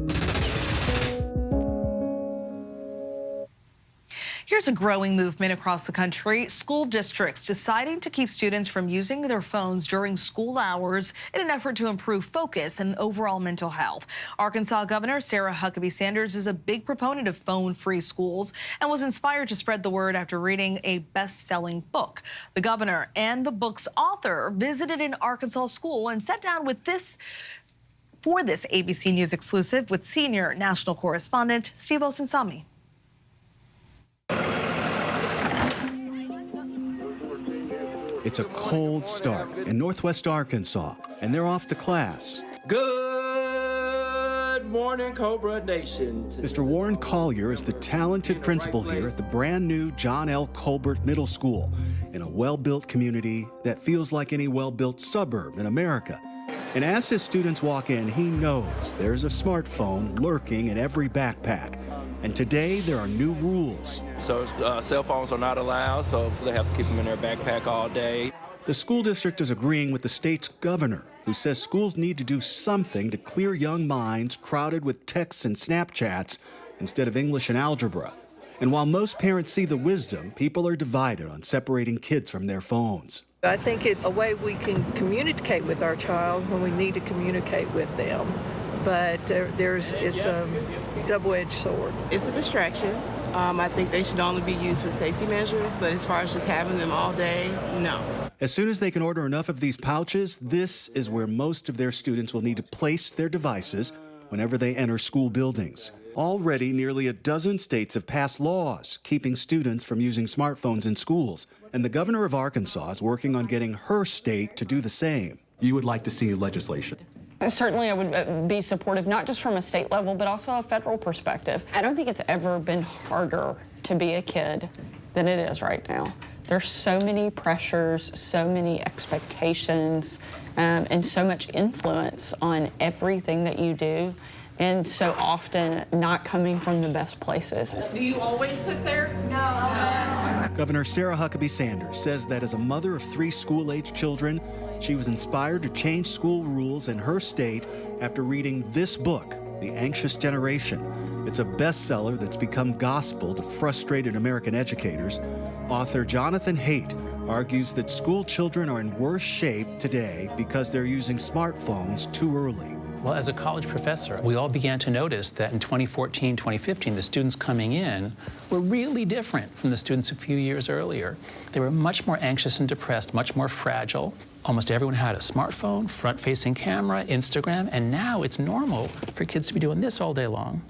Here's a growing movement across the country. School districts deciding to keep students from using their phones during school hours in an effort to improve focus and overall mental health. Arkansas Governor Sarah Huckabee Sanders is a big proponent of phone-free schools and was inspired to spread the word after reading a best-selling book. The governor and the book's author visited an Arkansas school and sat down with this ABC News exclusive with senior national correspondent Steve Osunsami. It's a cold start in Northwest Arkansas, and they're off to class. Good morning, Cobra Nation. Mr. Warren Collier is the talented principal here at the brand new John L. Colbert Middle School in a well-built community that feels like any well-built suburb in America. And as his students walk in, he knows there's a smartphone lurking in every backpack. And today, there are new rules. So cell phones are not allowed, so they have to keep them in their backpack all day. The school district is agreeing with the state's governor, who says schools need to do something to clear young minds crowded with texts and Snapchats instead of English and algebra. And while most parents see the wisdom, people are divided on separating kids from their phones. I think it's a way we can communicate with our child when we need to communicate with them. But it's a double-edged sword. It's a distraction. I think they should only be used for safety measures, but as far as just having them all day, no. As soon as they can order enough of these pouches, this is where most of their students will need to place their devices whenever they enter school buildings. Already, nearly a dozen states have passed laws keeping students from using smartphones in schools, and the governor of Arkansas is working on getting her state to do the same. You would like to see legislation? Certainly, I would be supportive, not just from a state level, but also a federal perspective. I don't think it's ever been harder to be a kid than it is right now. There's so many pressures, so many expectations, and so much influence on everything that you do, and so often not coming from the best places. Do you always sit there? No. Governor Sarah Huckabee Sanders says that as a mother of 3 school-age children, she was inspired to change school rules in her state after reading this book, The Anxious Generation. It's a bestseller that's become gospel to frustrated American educators. Author Jonathan Haidt argues that school children are in worse shape today because they're using smartphones too early. Well, as a college professor, we all began to notice that in 2014, 2015, the students coming in were really different from the students a few years earlier. They were much more anxious and depressed, much more fragile. Almost everyone had a smartphone, front-facing camera, Instagram, and now it's normal for kids to be doing this all day long.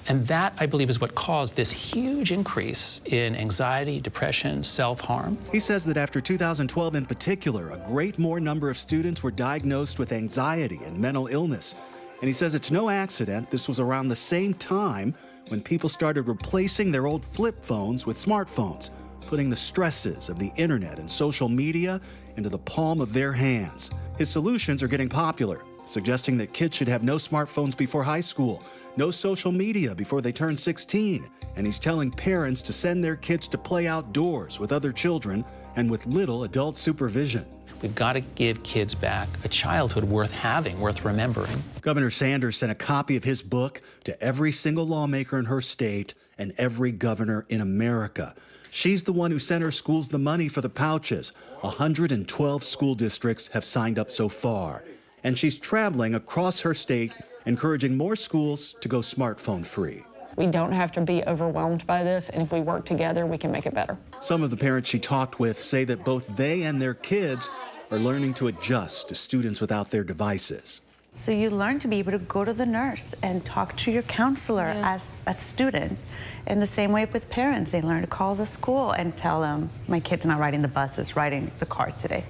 And that, I believe, is what caused this huge increase in anxiety, depression, self-harm. He says that after 2012 in particular, a great more number of students were diagnosed with anxiety and mental illness. And he says it's no accident this was around the same time when people started replacing their old flip phones with smartphones, putting the stresses of the internet and social media into the palm of their hands. His solutions are getting popular, suggesting that kids should have no smartphones before high school, no social media before they turn 16, and he's telling parents to send their kids to play outdoors with other children and with little adult supervision. We've got to give kids back a childhood worth having, worth remembering. Governor Sanders sent a copy of his book to every single lawmaker in her state and every governor in America. She's the one who sent her schools the money for the pouches. 112 school districts have signed up so far. And she's traveling across her state, encouraging more schools to go smartphone free. We don't have to be overwhelmed by this, and if we work together, we can make it better. Some of the parents she talked with say that both they and their kids are learning to adjust to students without their devices. So you learn to be able to go to the nurse and talk to your counselor as a student. In the same way with parents, they learn to call the school and tell them, my kid's not riding the bus, it's riding the car today.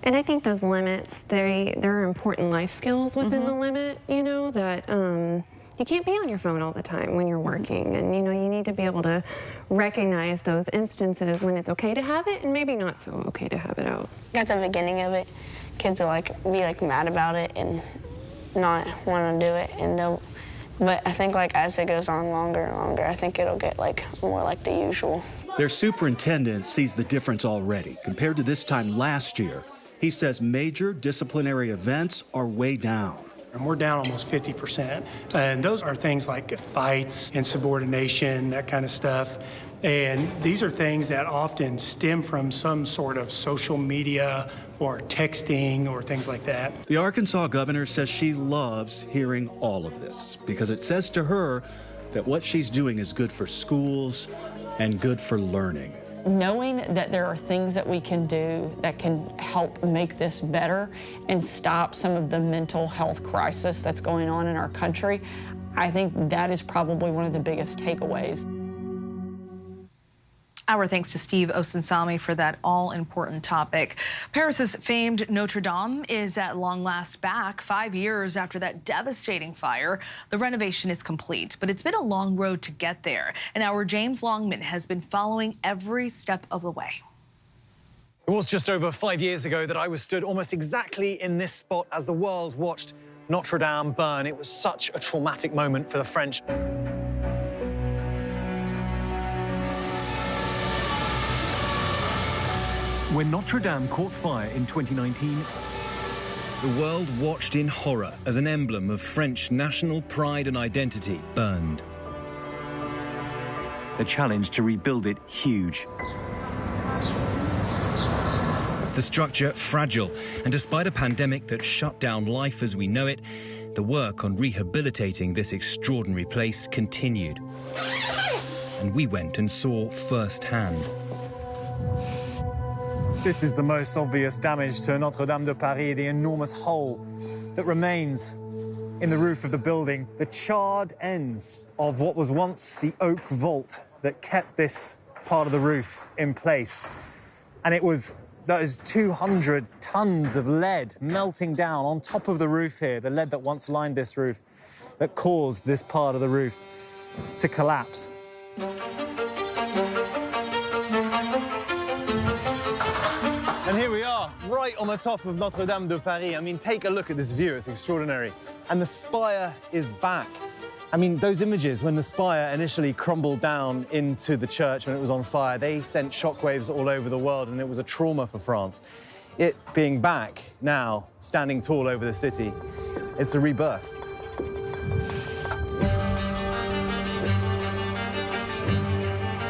And I think those limits, there are important life skills within the limit, you know, that you can't be on your phone all the time when you're working. And, you know, you need to be able to recognize those instances when it's okay to have it and maybe not so okay to have it out. At the beginning of it, kids will be mad about it and not want to do it. But I think as it goes on longer and longer, I think it'll get more like the usual. Their superintendent sees the difference already. Compared to this time last year, he says major disciplinary events are way down. And we're down almost 50%. And those are things like fights, insubordination, that kind of stuff. And these are things that often stem from some sort of social media or texting or things like that. The Arkansas governor says she loves hearing all of this because it says to her that what she's doing is good for schools and good for learning. Knowing that there are things that we can do that can help make this better and stop some of the mental health crisis that's going on in our country, I think that is probably one of the biggest takeaways. Our thanks to Steve Osinsami for that all-important topic. Paris's famed Notre Dame is at long last back 5 years after that devastating fire. The renovation is complete, but it's been a long road to get there. And our James Longman has been following every step of the way. It was just over 5 years ago that I was stood almost exactly in this spot as the world watched Notre Dame burn. It was such a traumatic moment for the French. When Notre Dame caught fire in 2019, the world watched in horror as an emblem of French national pride and identity burned. the challenge to rebuild it huge. The structure fragile, and despite a pandemic that shut down life as we know it, the work on rehabilitating this extraordinary place continued. And we went and saw firsthand. This is the most obvious damage to Notre Dame de Paris, the enormous hole that remains in the roof of the building, the charred ends of what was once the oak vault that kept this part of the roof in place. And it was those 200 tons of lead melting down on top of the roof here, the lead that once lined this roof, that caused this part of the roof to collapse. And here we are, right on the top of Notre Dame de Paris. I mean, take a look at this view, it's extraordinary. And the spire is back. I mean, those images, when the spire initially crumbled down into the church when it was on fire, they sent shockwaves all over the world, and it was a trauma for France. It being back now, standing tall over the city, it's a rebirth.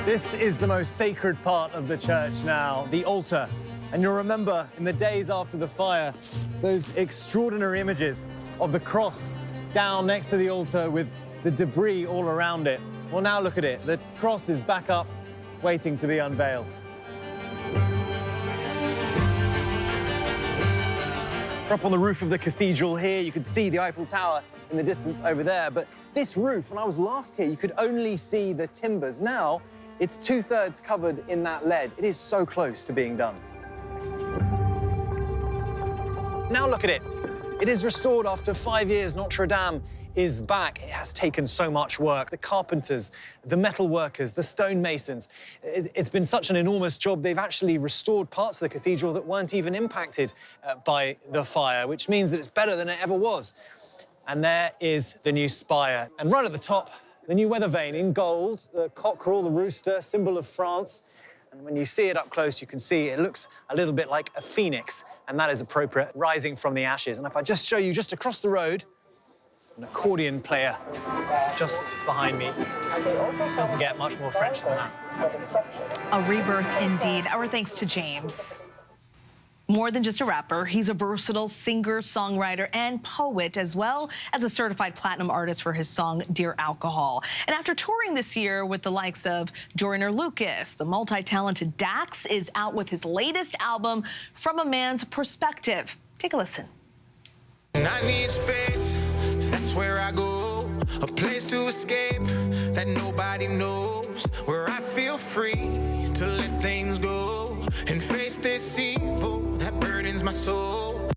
This is the most sacred part of the church now, the altar. And you'll remember in the days after the fire, those extraordinary images of the cross down next to the altar with the debris all around it. Well, now look at it. The cross is back up, waiting to be unveiled. We're up on the roof of the cathedral here. You can see the Eiffel Tower in the distance over there. But this roof, when I was last here, you could only see the timbers. Now, it's 2/3 covered in that lead. It is so close to being done. Now look at it. It is restored after 5 years. Notre Dame is back. It has taken so much work. The carpenters, the metal workers, the stonemasons. It's been such an enormous job. They've actually restored parts of the cathedral that weren't even impacted by the fire, which means that it's better than it ever was. And there is the new spire. And right at the top, the new weather vane in gold, the cockerel, the rooster, symbol of France. And when you see it up close, you can see it looks a little bit like a phoenix, and that is appropriate, rising from the ashes. And if I just show you just across the road, an accordion player just behind me. Doesn't get much more French than that. A rebirth indeed. Our thanks to James. More than just a rapper, he's a versatile singer, songwriter, and poet, as well as a certified platinum artist for his song Dear Alcohol. And after touring this year with the likes of Joyner Lucas, the multi-talented Dax is out with his latest album, From a Man's Perspective. Take a listen. And I need space, that's where I go. A place to escape that nobody knows. Where I feel free to let things go and face this evil that burdens my soul.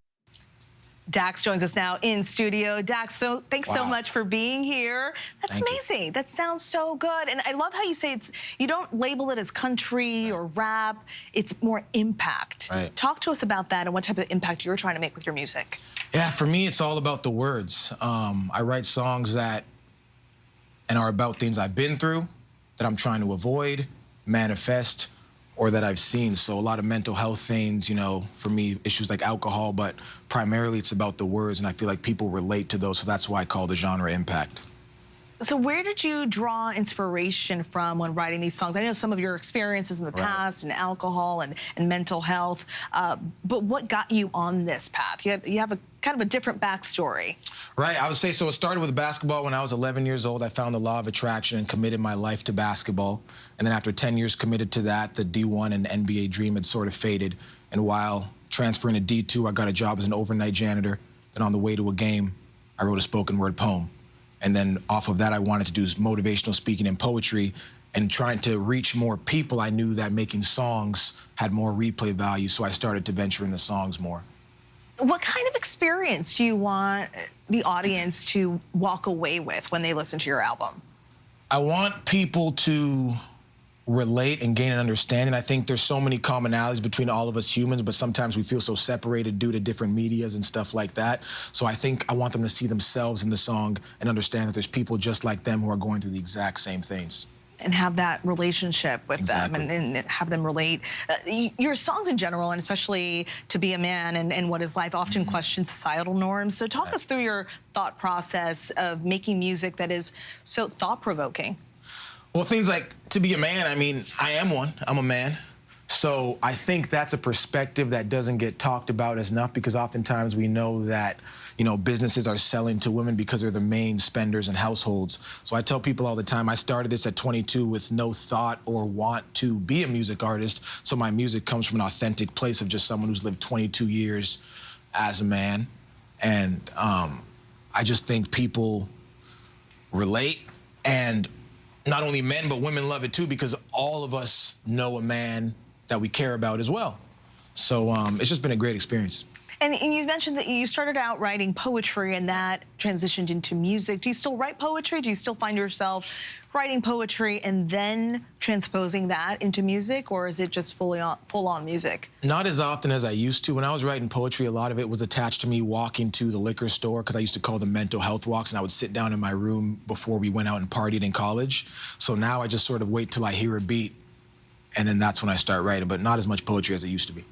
Dax joins us now in studio. Dax, thanks so much for being here. That's amazing. That sounds so good. And I love how you say you don't label it as country or rap. It's more impact. Right. Talk to us about that and what type of impact you're trying to make with your music. Yeah, for me, it's all about the words. I write songs that are about things I've been through, that I'm trying to avoid, manifest, or that I've seen. So a lot of mental health things, you know, for me, issues like alcohol, but primarily it's about the words, and I feel like people relate to those, so that's why I call the genre impact. So where did you draw inspiration from when writing these songs? I know some of your experiences in the past and alcohol and mental health, but what got you on this path? You have a kind of a different backstory. Right, I would say so. It started with basketball. When I was 11 years old, I found the law of attraction and committed my life to basketball. And then after 10 years committed to that, the D1 and NBA dream had sort of faded. And while transferring to D2, I got a job as an overnight janitor. Then on the way to a game, I wrote a spoken word poem. And then off of that, I wanted to do motivational speaking and poetry. And trying to reach more people, I knew that making songs had more replay value, so I started to venture into songs more. What kind of experience do you want the audience to walk away with when they listen to your album? I want people to relate and gain an understanding. I think there's so many commonalities between all of us humans, but sometimes we feel so separated due to different medias and stuff like that. So I think I want them to see themselves in the song and understand that there's people just like them who are going through the exact same things. And have that relationship with them and have them relate. Your songs in general, and especially To Be a Man and What Is Life, often question societal norms. So talk us through your thought process of making music that is so thought-provoking. Well, things like To Be a Man, I mean, I am one. I'm a man. So I think that's a perspective that doesn't get talked about as enough, because oftentimes we know that, you know, businesses are selling to women because they're the main spenders in households. So I tell people all the time, I started this at 22 with no thought or want to be a music artist. So my music comes from an authentic place of just someone who's lived 22 years as a man. And I just think people relate, and not only men, but women love it too, because all of us know a man that we care about as well. So it's just been a great experience. And you mentioned that you started out writing poetry and that transitioned into music. Do you still write poetry? Do you still find yourself writing poetry and then transposing that into music, or is it just full-on music? Not as often as I used to. When I was writing poetry, a lot of it was attached to me walking to the liquor store, because I used to call them mental health walks, and I would sit down in my room before we went out and partied in college. So now I just sort of wait till I hear a beat, and then that's when I start writing, but not as much poetry as it used to be.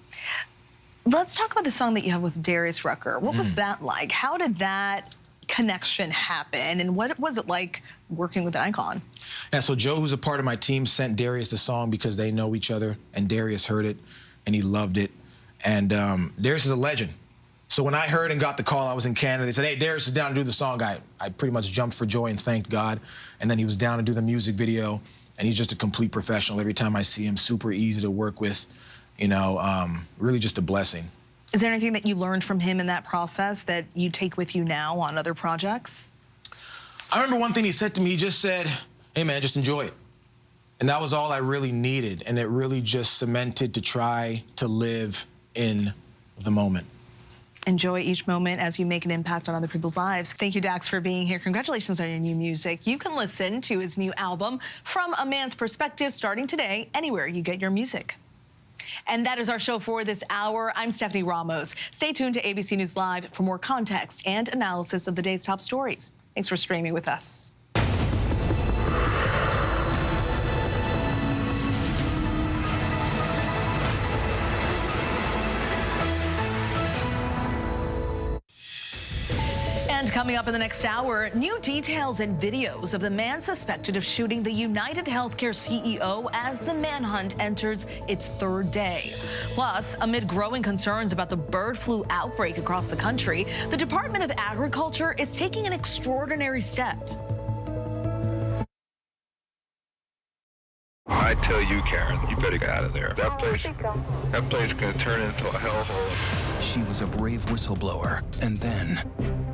Let's talk about the song that you have with Darius Rucker. What was that like? How did that connection happen, and what was it like working with an icon? Yeah, so Joe, who's a part of my team, sent Darius the song because they know each other, and Darius heard it, and he loved it. And Darius is a legend. So when I heard and got the call, I was in Canada. They said, hey, Darius is down to do the song. I pretty much jumped for joy and thanked God. And then he was down to do the music video, and he's just a complete professional. Every time I see him, super easy to work with, you know, really just a blessing. Is there anything that you learned from him in that process that you take with you now on other projects? I remember one thing he said to me. He just said, hey, man, just enjoy it. And that was all I really needed. And it really just cemented to try to live in the moment. Enjoy each moment as you make an impact on other people's lives. Thank you, Dax, for being here. Congratulations on your new music. You can listen to his new album, From a Man's Perspective, starting today, anywhere you get your music. And that is our show for this hour. I'm Stephanie Ramos. Stay tuned to ABC News Live for more context and analysis of the day's top stories. Thanks for streaming with us. And coming up in the next hour, new details and videos of the man suspected of shooting the UnitedHealthcare CEO as the manhunt enters its third day. Plus, amid growing concerns about the bird flu outbreak across the country, the Department of Agriculture is taking an extraordinary step. I tell you, Karen, you better get out of there. That place is going to turn into a hellhole. She was a brave whistleblower, and then...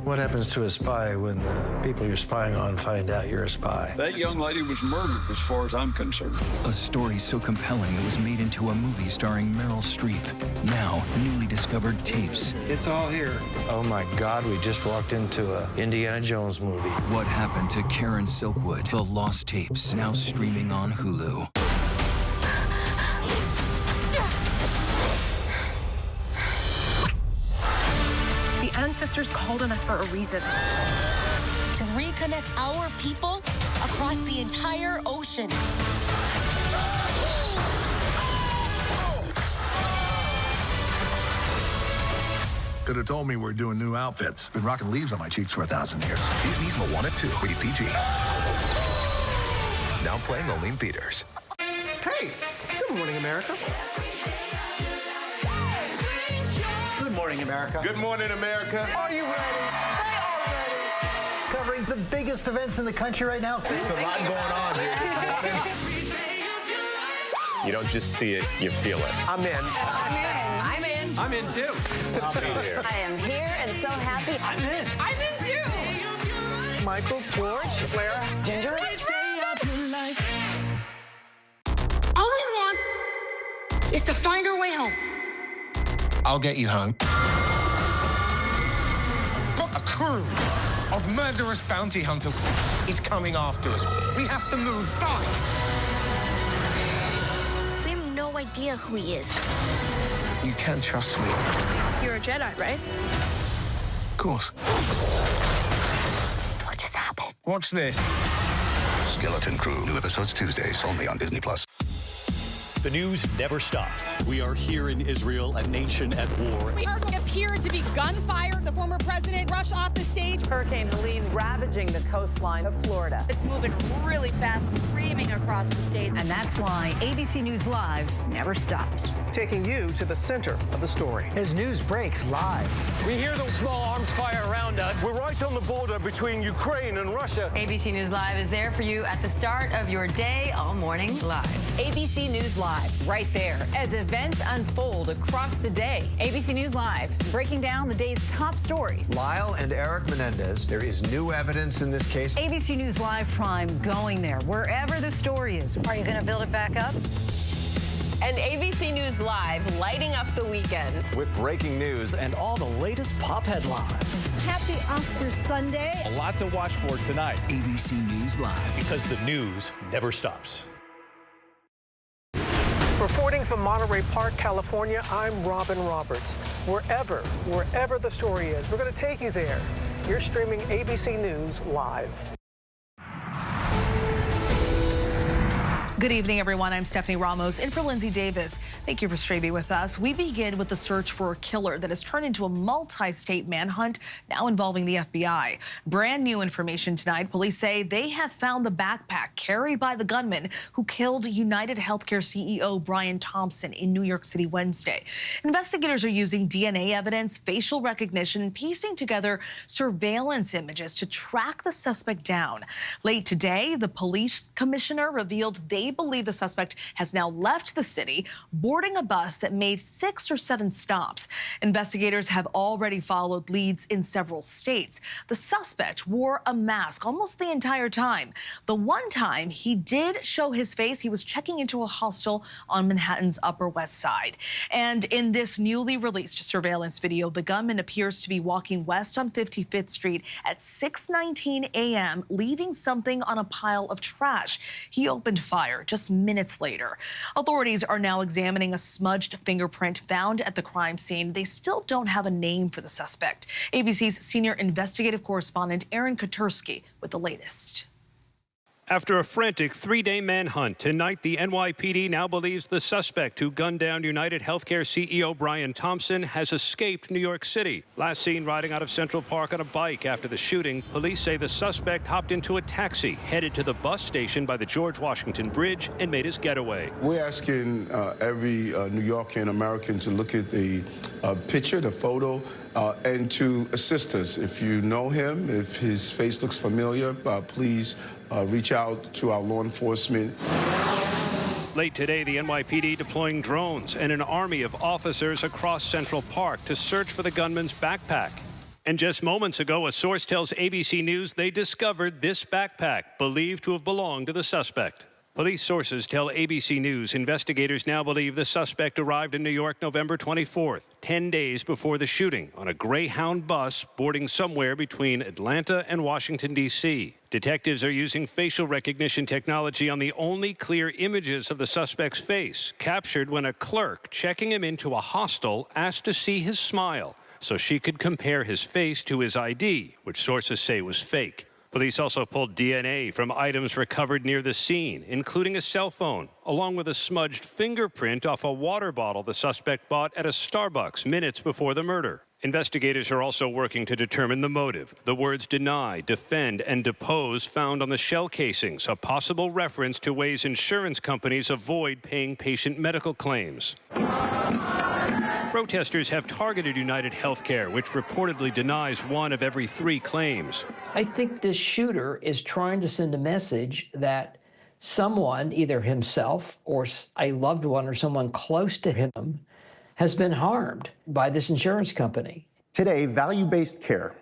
What happens to a spy when the people you're spying on find out you're a spy? That young lady was murdered, as far as I'm concerned. A story so compelling it was made into a movie starring Meryl Streep. Now, newly discovered tapes. It's all here. Oh my God, we just walked into a Indiana Jones movie. What happened to Karen Silkwood? The Lost Tapes, now streaming on Hulu. The ancestors called on us for a reason. To reconnect our people across the entire ocean. Could have told me we're doing new outfits. Been rocking leaves on my cheeks for 1,000 years. Disney's Moana 2, rated PG. Now playing only in theaters. Hey, good morning, America. Good morning, America. Good morning, America. Are you ready? They are ready. Covering the biggest events in the country right now. There's a lot going on here this morning. You don't just see it, you feel it. I'm in. I'm in. I'm in. I'm in too. I'll be here. I am here and so happy. I'm in. I'm in too. Michael, George, Clara, Ginger. All we want is to find our way home. I'll get you home. But a crew of murderous bounty hunters is coming after us. We have to move fast. idea who he is. You can trust me. You're a Jedi, right? Of course. What just happened? Watch this. Skeleton Crew. New episodes Tuesdays, only on Disney+. The news never stops. We are here in Israel, a nation at war. We heard what appeared to be gunfire. The former president rushed off the stage. Hurricane Helene ravaging the coastline of Florida. It's moving really fast, screaming across the state. And that's why ABC News Live never stops. Taking you to the center of the story. As news breaks live. We hear the small arms fire around us. We're right on the border between Ukraine and Russia. ABC News Live is there for you at the start of your day all morning live. ABC News Live, right there, as events unfold across the day. ABC News Live, breaking down the day's top stories. Lyle and Eric Menendez, there is new evidence in this case. ABC News Live Prime going there, wherever the story is. Are you going to build it back up? And ABC News Live, lighting up the weekends. With breaking news and all the latest pop headlines. Happy Oscars Sunday. A lot to watch for tonight. ABC News Live. Because the news never stops. Reporting from Monterey Park, California, I'm Robin Roberts. Wherever the story is, we're going to take you there. You're streaming ABC News Live. Good evening, everyone. I'm Stephanie Ramos in for Linsey Davis. Thank you for streaming with us. We begin with the search for a killer that has turned into a multi-state manhunt, now involving the FBI. Brand new information tonight. Police say they have found the backpack carried by the gunman who killed UnitedHealthcare CEO Brian Thompson in New York City Wednesday. Investigators are using DNA evidence, facial recognition, and piecing together surveillance images to track the suspect down. Late today, the police commissioner revealed they believe the suspect has now left the city, boarding a bus that made 6 or 7 stops. Investigators have already followed leads in several states. The suspect wore a mask almost the entire time. The one time he did show his face, he was checking into a hostel on Manhattan's Upper West Side. And in this newly released surveillance video, the gunman appears to be walking west on 55th Street at 6:19 a.m., leaving something on a pile of trash. He opened fire just minutes later. Authorities are now examining a smudged fingerprint found at the crime scene. They still don't have a name for the suspect. ABC's senior investigative correspondent Aaron Kotursky with the latest. After a frantic 3-day manhunt, tonight the NYPD now believes the suspect who gunned down UnitedHealthcare CEO Brian Thompson has escaped New York City. Last seen riding out of Central Park on a bike after the shooting, police say the suspect hopped into a taxi, headed to the bus station by the George Washington Bridge, and made his getaway. We're asking every New Yorker and American to look at the picture, the photo, and to assist us. If you know him, if his face looks familiar, please reach out to our law enforcement. Late today, the NYPD deploying drones and an army of officers across Central Park to search for the gunman's backpack. And just moments ago, a source tells ABC News they discovered this backpack, believed to have belonged to the suspect. Police sources tell ABC News investigators now believe the suspect arrived in New York November 24th, 10 days before the shooting, on a Greyhound bus boarding somewhere between Atlanta and Washington, D.C. Detectives are using facial recognition technology on the only clear images of the suspect's face, captured when a clerk checking him into a hostel asked to see his smile so she could compare his face to his ID, which sources say was fake. Police also pulled DNA from items recovered near the scene, including a cell phone, along with a smudged fingerprint off a water bottle the suspect bought at a Starbucks minutes before the murder. Investigators are also working to determine the motive. The words deny, defend, and depose found on the shell casings, a possible reference to ways insurance companies avoid paying patient medical claims. Protesters have targeted UnitedHealthcare, which reportedly denies 1 of every 3 claims. I think this shooter is trying to send a message that someone, either himself or a loved one or someone close to him, has been harmed by this insurance company. Today, value-based care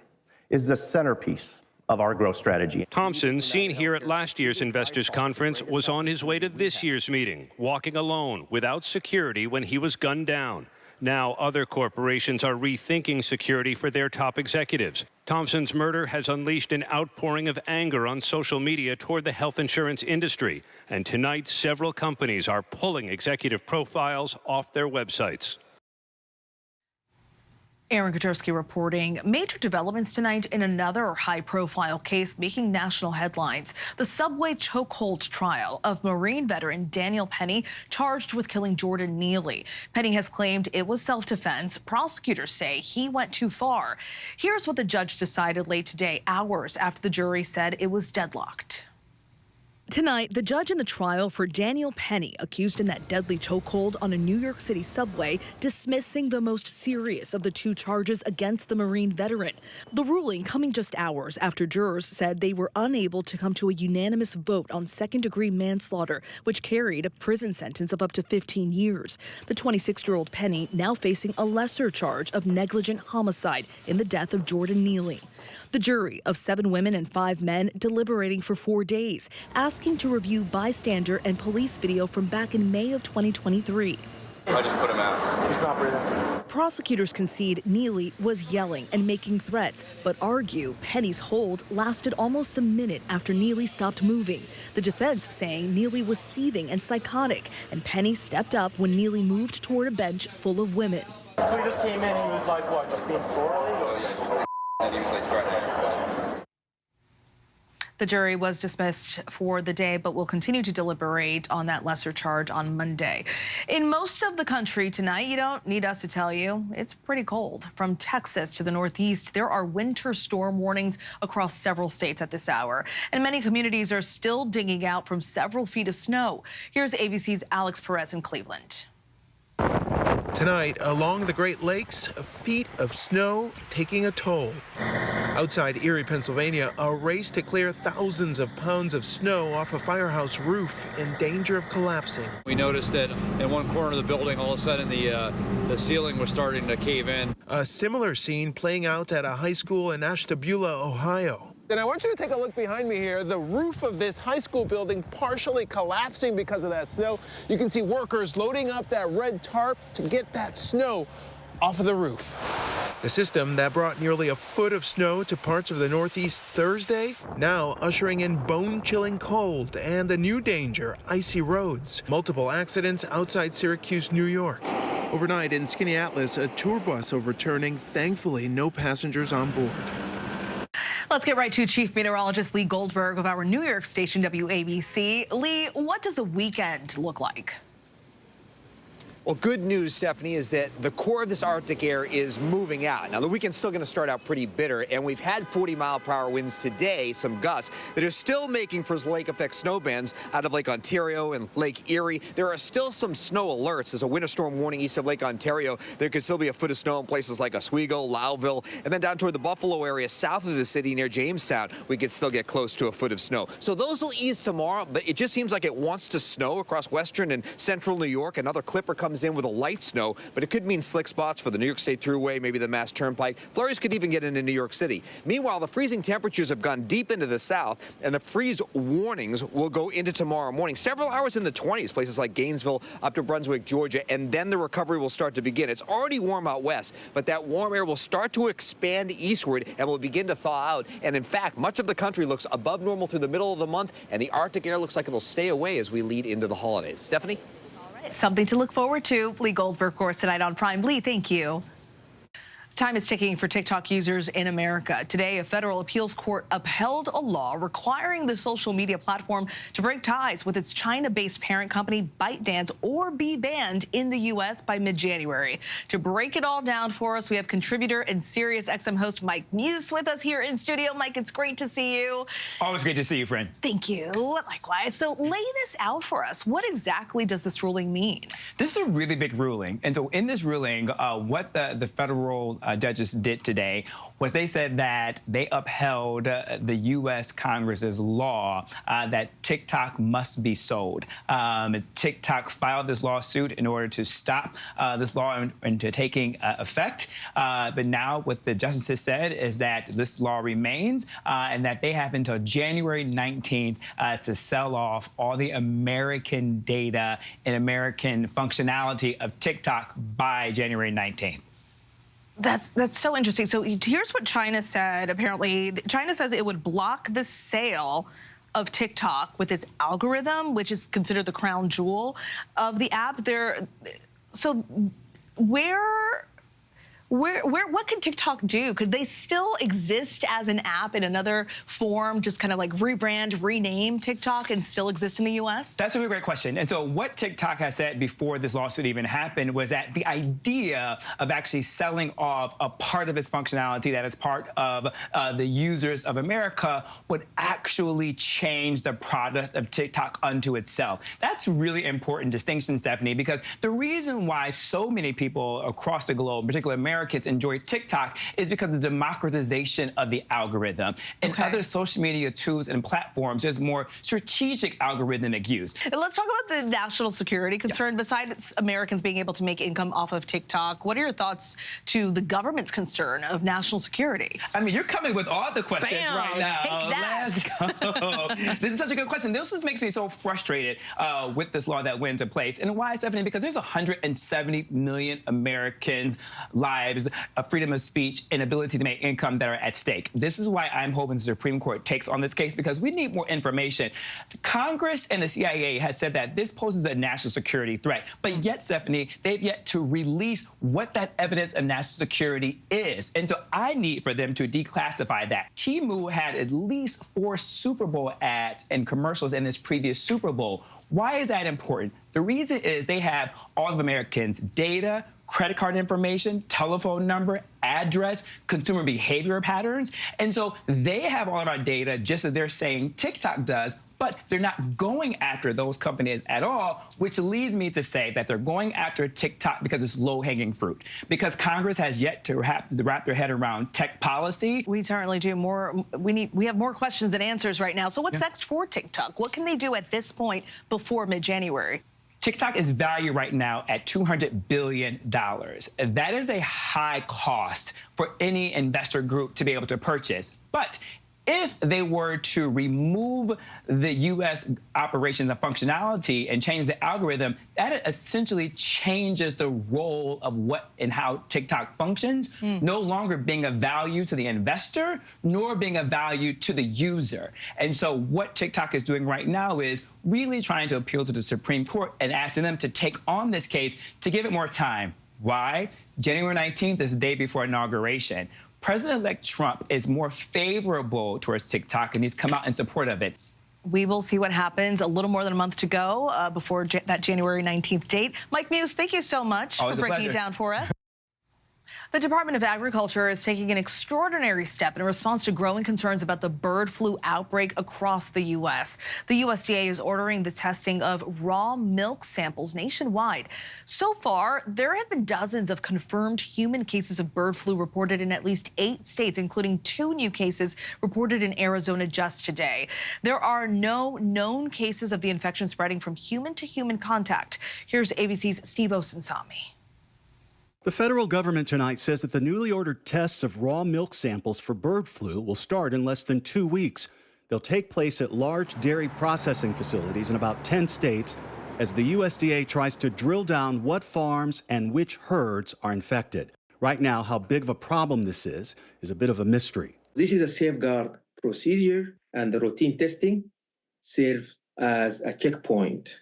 is the centerpiece of our growth strategy. Thompson, seen here at last year's investors conference, was on his way to this year's meeting, walking alone without security when he was gunned down. Now other corporations are rethinking security for their top executives. Thompson's murder has unleashed an outpouring of anger on social media toward the health insurance industry. And tonight, several companies are pulling executive profiles off their websites. Aaron Kaczorski reporting major developments tonight in another high-profile case making national headlines. The subway chokehold trial of Marine veteran Daniel Penny, charged with killing Jordan Neely. Penny has claimed it was self-defense. Prosecutors say he went too far. Here's what the judge decided late today, hours after the jury said it was deadlocked. Tonight, the judge in the trial for Daniel Penny, accused in that deadly chokehold on a New York City subway, dismissing the most serious of the two charges against the Marine veteran. The ruling coming just hours after jurors said they were unable to come to a unanimous vote on second-degree manslaughter, which carried a prison sentence of up to 15 years. The 26-year-old Penny now facing a lesser charge of negligent homicide in the death of Jordan Neely. The jury of 7 women and 5 men deliberating for 4 days, asking to review bystander and police video from back in May of 2023. I just put him out. He's not breathing. Prosecutors concede Neely was yelling and making threats, but argue Penny's hold lasted almost a minute after Neely stopped moving. The defense saying Neely was seething and psychotic, and Penny stepped up when Neely moved toward a bench full of women. We just came in and he was like, what, just being sorely? And he was like threatening everybody. The jury was dismissed for the day, but will continue to deliberate on that lesser charge on Monday. In most of the country tonight, you don't need us to tell you, it's pretty cold. From Texas to the Northeast, there are winter storm warnings across several states at this hour. And many communities are still digging out from several feet of snow. Here's ABC's Alex Perez in Cleveland. Tonight, along the Great Lakes, feet of snow taking a toll. Outside Erie, Pennsylvania, a race to clear thousands of pounds of snow off a firehouse roof in danger of collapsing. We noticed that in one corner of the building, all of a sudden the ceiling was starting to cave in. A similar scene playing out at a high school in Ashtabula, Ohio. And I want you to take a look behind me here. The roof of this high school building partially collapsing because of that snow. You can see workers loading up that red tarp to get that snow off of the roof. The system that brought nearly a foot of snow to parts of the Northeast Thursday, now ushering in bone-chilling cold and a new danger, icy roads. Multiple accidents outside Syracuse, New York. Overnight in Skaneateles, a tour bus overturning. Thankfully, no passengers on board. Let's get right to Chief Meteorologist Lee Goldberg of our New York station, WABC. Lee, what does a weekend look like? Well, good news, Stephanie, is that the core of this Arctic air is moving out. Now, the weekend's still going to start out pretty bitter, and we've had 40-mile-per-hour winds today, some gusts, that are still making for lake-effect snow bands out of Lake Ontario and Lake Erie. There are still some snow alerts. There's a winter storm warning east of Lake Ontario. There could still be a foot of snow in places like Oswego, Lowville, and then down toward the Buffalo area south of the city near Jamestown, we could still get close to a foot of snow. So those will ease tomorrow, but it just seems like it wants to snow across western and central New York. Another clipper comes in with a light snow, but it could mean slick spots for the New York State Thruway, maybe the Mass Turnpike. Flurries could even get into New York City. Meanwhile, the freezing temperatures have gone deep into the south, and the freeze warnings will go into tomorrow morning. Several hours in the 20s, places like Gainesville up to Brunswick, Georgia, and then the recovery will start to begin. It's already warm out west, but that warm air will start to expand eastward and will begin to thaw out. And in fact, much of the country looks above normal through the middle of the month, and the Arctic air looks like it'll stay away as we lead into the holidays. Stephanie? Something to look forward to. Lee Goldberg, of course, tonight on Prime. Lee, thank you. Time is ticking for TikTok users in America. Today, a federal appeals court upheld a law requiring the social media platform to break ties with its China-based parent company, ByteDance, or be banned in the U.S. by mid-January. To break it all down for us, we have contributor and SiriusXM host Mike Muse with us here in studio. Mike, it's great to see you. Always great to see you, friend. Thank you. Likewise. So lay this out for us. What exactly does this ruling mean? This is a really big ruling. And so in this ruling, what the federal judges did today was they said that they upheld the U.S. Congress's law that TikTok must be sold. TikTok filed this lawsuit in order to stop this law into taking effect. But now what the justices said is that this law remains and that they have until January 19th to sell off all the American data and American functionality of TikTok by January 19th. That's so interesting. So here's what China said. Apparently, China says it would block the sale of TikTok with its algorithm, which is considered the crown jewel of the app. So what could TikTok do? Could they still exist as an app in another form, just kind of like rebrand, rename TikTok and still exist in the U.S.? That's a really great question. And so what TikTok has said before this lawsuit even happened was that the idea of actually selling off a part of its functionality that is part of the users of America would actually change the product of TikTok unto itself. That's really important distinction, Stephanie, because the reason why so many people across the globe, particularly Americans, enjoy TikTok is because of the democratization of the algorithm. In other social media tools and platforms, there's more strategic algorithmic use. Let's talk about the national security concern. Besides Americans being able to make income off of TikTok, what are your thoughts to the government's concern of national security? I mean, you're coming with all the questions right now. Take that. Let's go. This is such a good question. This just makes me so frustrated with this law that went into place. And why, Stephanie? Because there's 170 million Americans' lives of freedom of speech and ability to make income that are at stake. This is why I'm hoping the Supreme Court takes on this case, because we need more information. Congress and the CIA has said that this poses a national security threat, but yet, Stephanie, they've yet to release what that evidence of national security is. And so I need for them to declassify that. Temu had at least 4 Super Bowl ads and commercials in this previous Super Bowl. Why is that important? The reason is they have all of Americans' data, credit card information, telephone number, address, consumer behavior patterns. And so they have all of our data, just as they're saying TikTok does, but they're not going after those companies at all, which leads me to say that they're going after TikTok because it's low-hanging fruit, because Congress has yet to wrap their head around tech policy. We certainly do. We have more questions than answers right now. So what's next for TikTok? What can they do at this point before mid-January? TikTok is valued right now at $200 billion. That is a high cost for any investor group to be able to purchase. But if they were to remove the U.S. operations and functionality and change the algorithm, that essentially changes the role of what and how TikTok functions, no longer being of value to the investor, nor being of value to the user. And so what TikTok is doing right now is really trying to appeal to the Supreme Court and asking them to take on this case to give it more time. Why? January 19th is the day before inauguration. President-elect Trump is more favorable towards TikTok, and he's come out in support of it. We will see what happens. A little more than a month to go before that January 19th date. Mike Muse, thank you so much for breaking it down for us. The Department of Agriculture is taking an extraordinary step in response to growing concerns about the bird flu outbreak across the U.S. The USDA is ordering the testing of raw milk samples nationwide. So far, there have been dozens of confirmed human cases of bird flu reported in at least 8 states, including 2 new cases reported in Arizona just today. There are no known cases of the infection spreading from human to human contact. Here's ABC's Steve Osunsami. The federal government tonight says that the newly ordered tests of raw milk samples for bird flu will start in less than 2 weeks. They'll take place at large dairy processing facilities in about 10 states as the USDA tries to drill down what farms and which herds are infected. Right now, how big of a problem this is a bit of a mystery. This is a safeguard procedure, and the routine testing serves as a checkpoint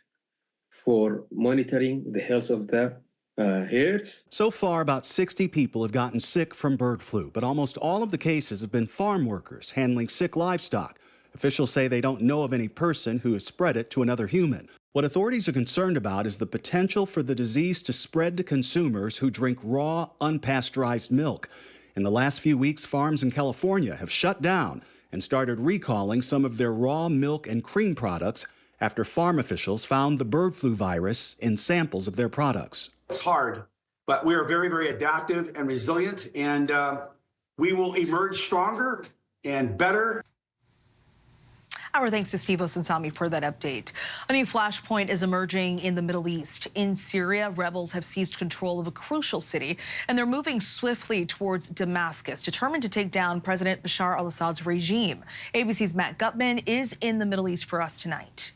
for monitoring the health of the herds. So far, about 60 people have gotten sick from bird flu, but almost all of the cases have been farm workers handling sick livestock. Officials say they don't know of any person who has spread it to another human. What authorities are concerned about is the potential for the disease to spread to consumers who drink raw, unpasteurized milk. In the last few weeks, farms in California have shut down and started recalling some of their raw milk and cream products after farm officials found the bird flu virus in samples of their products. It's hard But we are very, very adaptive and resilient, and we will emerge stronger and better. Our thanks to Steve Osunsami for that update. A new flashpoint is emerging in the Middle East. In Syria, rebels have seized control of a crucial city, and they're moving swiftly towards Damascus, determined to take down President Bashar al-Assad's regime. ABC's Matt Gutman is in the Middle East for us tonight.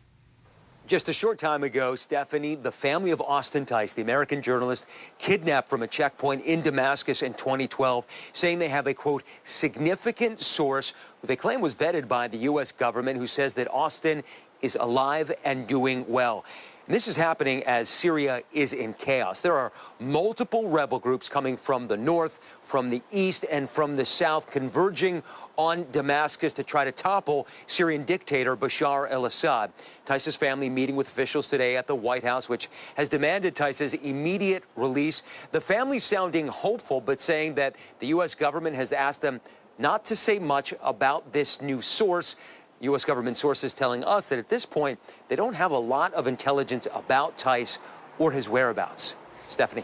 Just a short time ago, Stephanie, the family of Austin Tice, the American journalist, kidnapped from a checkpoint in Damascus in 2012, saying they have a, quote, significant source who they claim was vetted by the U.S. government, who says that Austin is alive and doing well. And this is happening as Syria is in chaos. There are multiple rebel groups coming from the north, from the east, and from the south, converging on Damascus to try to topple Syrian dictator Bashar al-Assad. Tice's family meeting with officials today at the White House, which has demanded Tice's immediate release. The family sounding hopeful, but saying that the U.S. government has asked them not to say much about this new source. U.S. government sources telling us that at this point, they don't have a lot of intelligence about Tice or his whereabouts. Stephanie.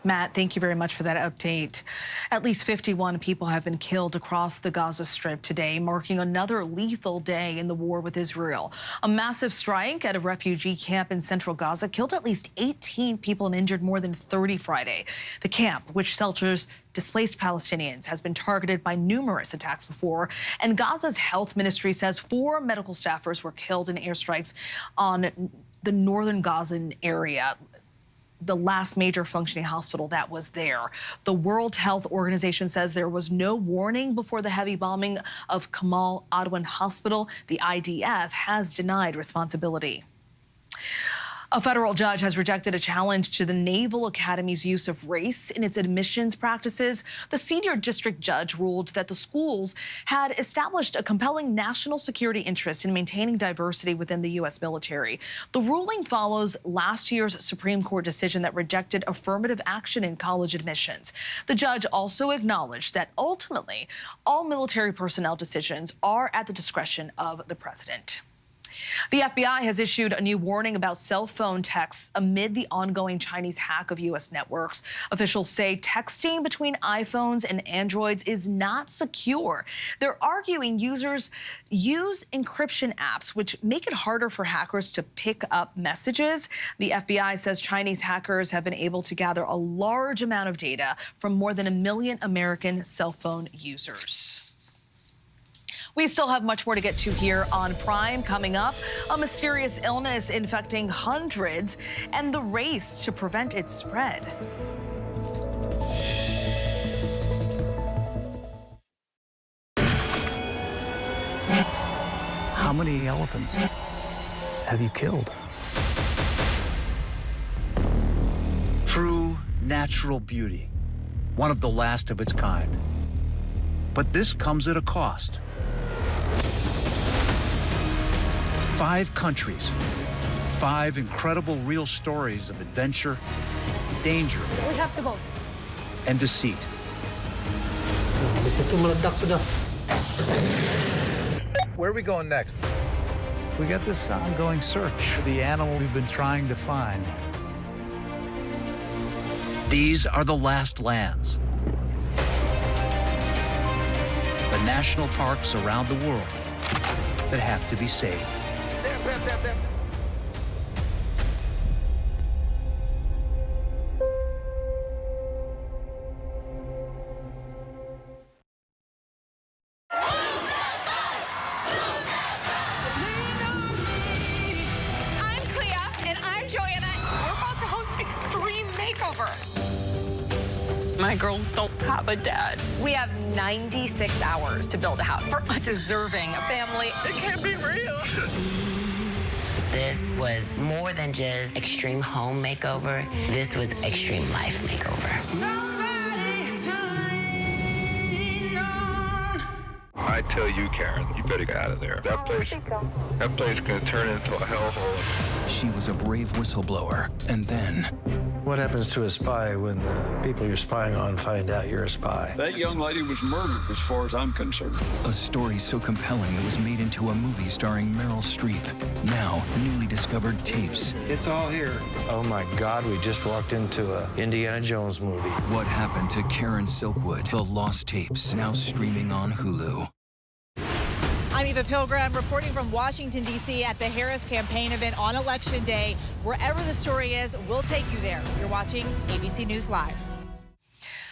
Matt, thank you very much for that update. At least 51 people have been killed across the Gaza Strip today, marking another lethal day in the war with Israel. A massive strike at a refugee camp in central Gaza killed at least 18 people and injured more than 30 Friday. The camp, which shelters displaced Palestinians, has been targeted by numerous attacks before, and Gaza's health ministry says 4 medical staffers were killed in airstrikes on the northern Gazan area, the last major functioning hospital that was there. The World Health Organization says there was no warning before the heavy bombing of Kamal Adwan Hospital. The IDF has denied responsibility. A federal judge has rejected a challenge to the Naval Academy's use of race in its admissions practices. The senior district judge ruled that the schools had established a compelling national security interest in maintaining diversity within the U.S. military. The ruling follows last year's Supreme Court decision that rejected affirmative action in college admissions. The judge also acknowledged that ultimately all military personnel decisions are at the discretion of the president. The FBI has issued a new warning about cell phone texts amid the ongoing Chinese hack of U.S. networks. Officials say texting between iPhones and Androids is not secure. They're arguing users use encryption apps, which make it harder for hackers to pick up messages. The FBI says Chinese hackers have been able to gather a large amount of data from more than 1 million American cell phone users. We still have much more to get to here on Prime. Coming up, a mysterious illness infecting hundreds and the race to prevent its spread. How many elephants have you killed? True natural beauty, one of the last of its kind. But this comes at a cost. 5 countries, 5 incredible real stories of adventure, danger, We have to go. and deceit. Where are we going next? We got this ongoing search for the animal we've been trying to find. These are the last lands. The national parks around the world that have to be saved. I'm Clea, and I'm Joanna. We're about to host Extreme Makeover. My girls don't have a dad. We have 96 hours to build a house for a deserving family. It can't be real. This was more than just extreme home makeover. This was extreme life makeover. I tell you, Karen, you better get out of there. That place is going to turn into a hellhole. She was a brave whistleblower, and then What happens to a spy when the people you're spying on find out you're a spy? That young lady was murdered, as far as I'm concerned. A story so compelling it was made into a movie starring Meryl Streep. Now, newly discovered tapes. It's all here. Oh my God, we just walked into a Indiana Jones movie. What happened to Karen Silkwood? The Lost Tapes, now streaming on Hulu. I'm Eva Pilgrim reporting from Washington, D.C. at the Harris campaign event on Election Day. Wherever the story is, we'll take you there. You're watching ABC News Live.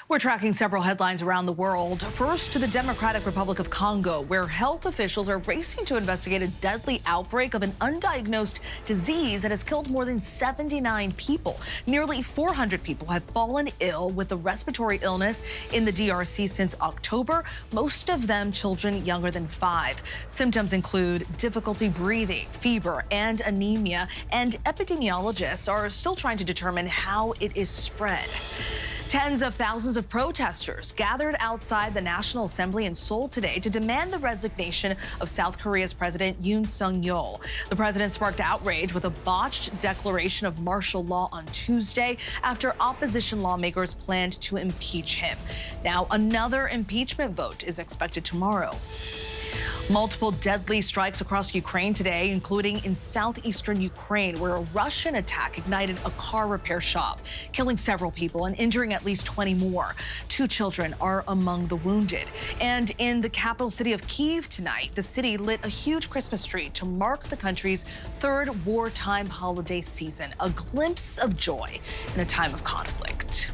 We're tracking several headlines around the world. First to the Democratic Republic of Congo, where health officials are racing to investigate a deadly outbreak of an undiagnosed disease that has killed more than 79 people. Nearly 400 people have fallen ill with a respiratory illness in the DRC since October, most of them children younger than 5. Symptoms include difficulty breathing, fever, and anemia, and epidemiologists are still trying to determine how it is spread. Tens of thousands of protesters gathered outside the National Assembly in Seoul today to demand the resignation of South Korea's President Yoon Suk-yeol. The president sparked outrage with a botched declaration of martial law on Tuesday after opposition lawmakers planned to impeach him. Now, another impeachment vote is expected tomorrow. Multiple deadly strikes across Ukraine today, including in southeastern Ukraine, where a Russian attack ignited a car repair shop, killing several people and injuring at least 20 more. 2 children are among the wounded. And in the capital city of Kyiv tonight, the city lit a huge Christmas tree to mark the country's 3rd wartime holiday season, a glimpse of joy in a time of conflict.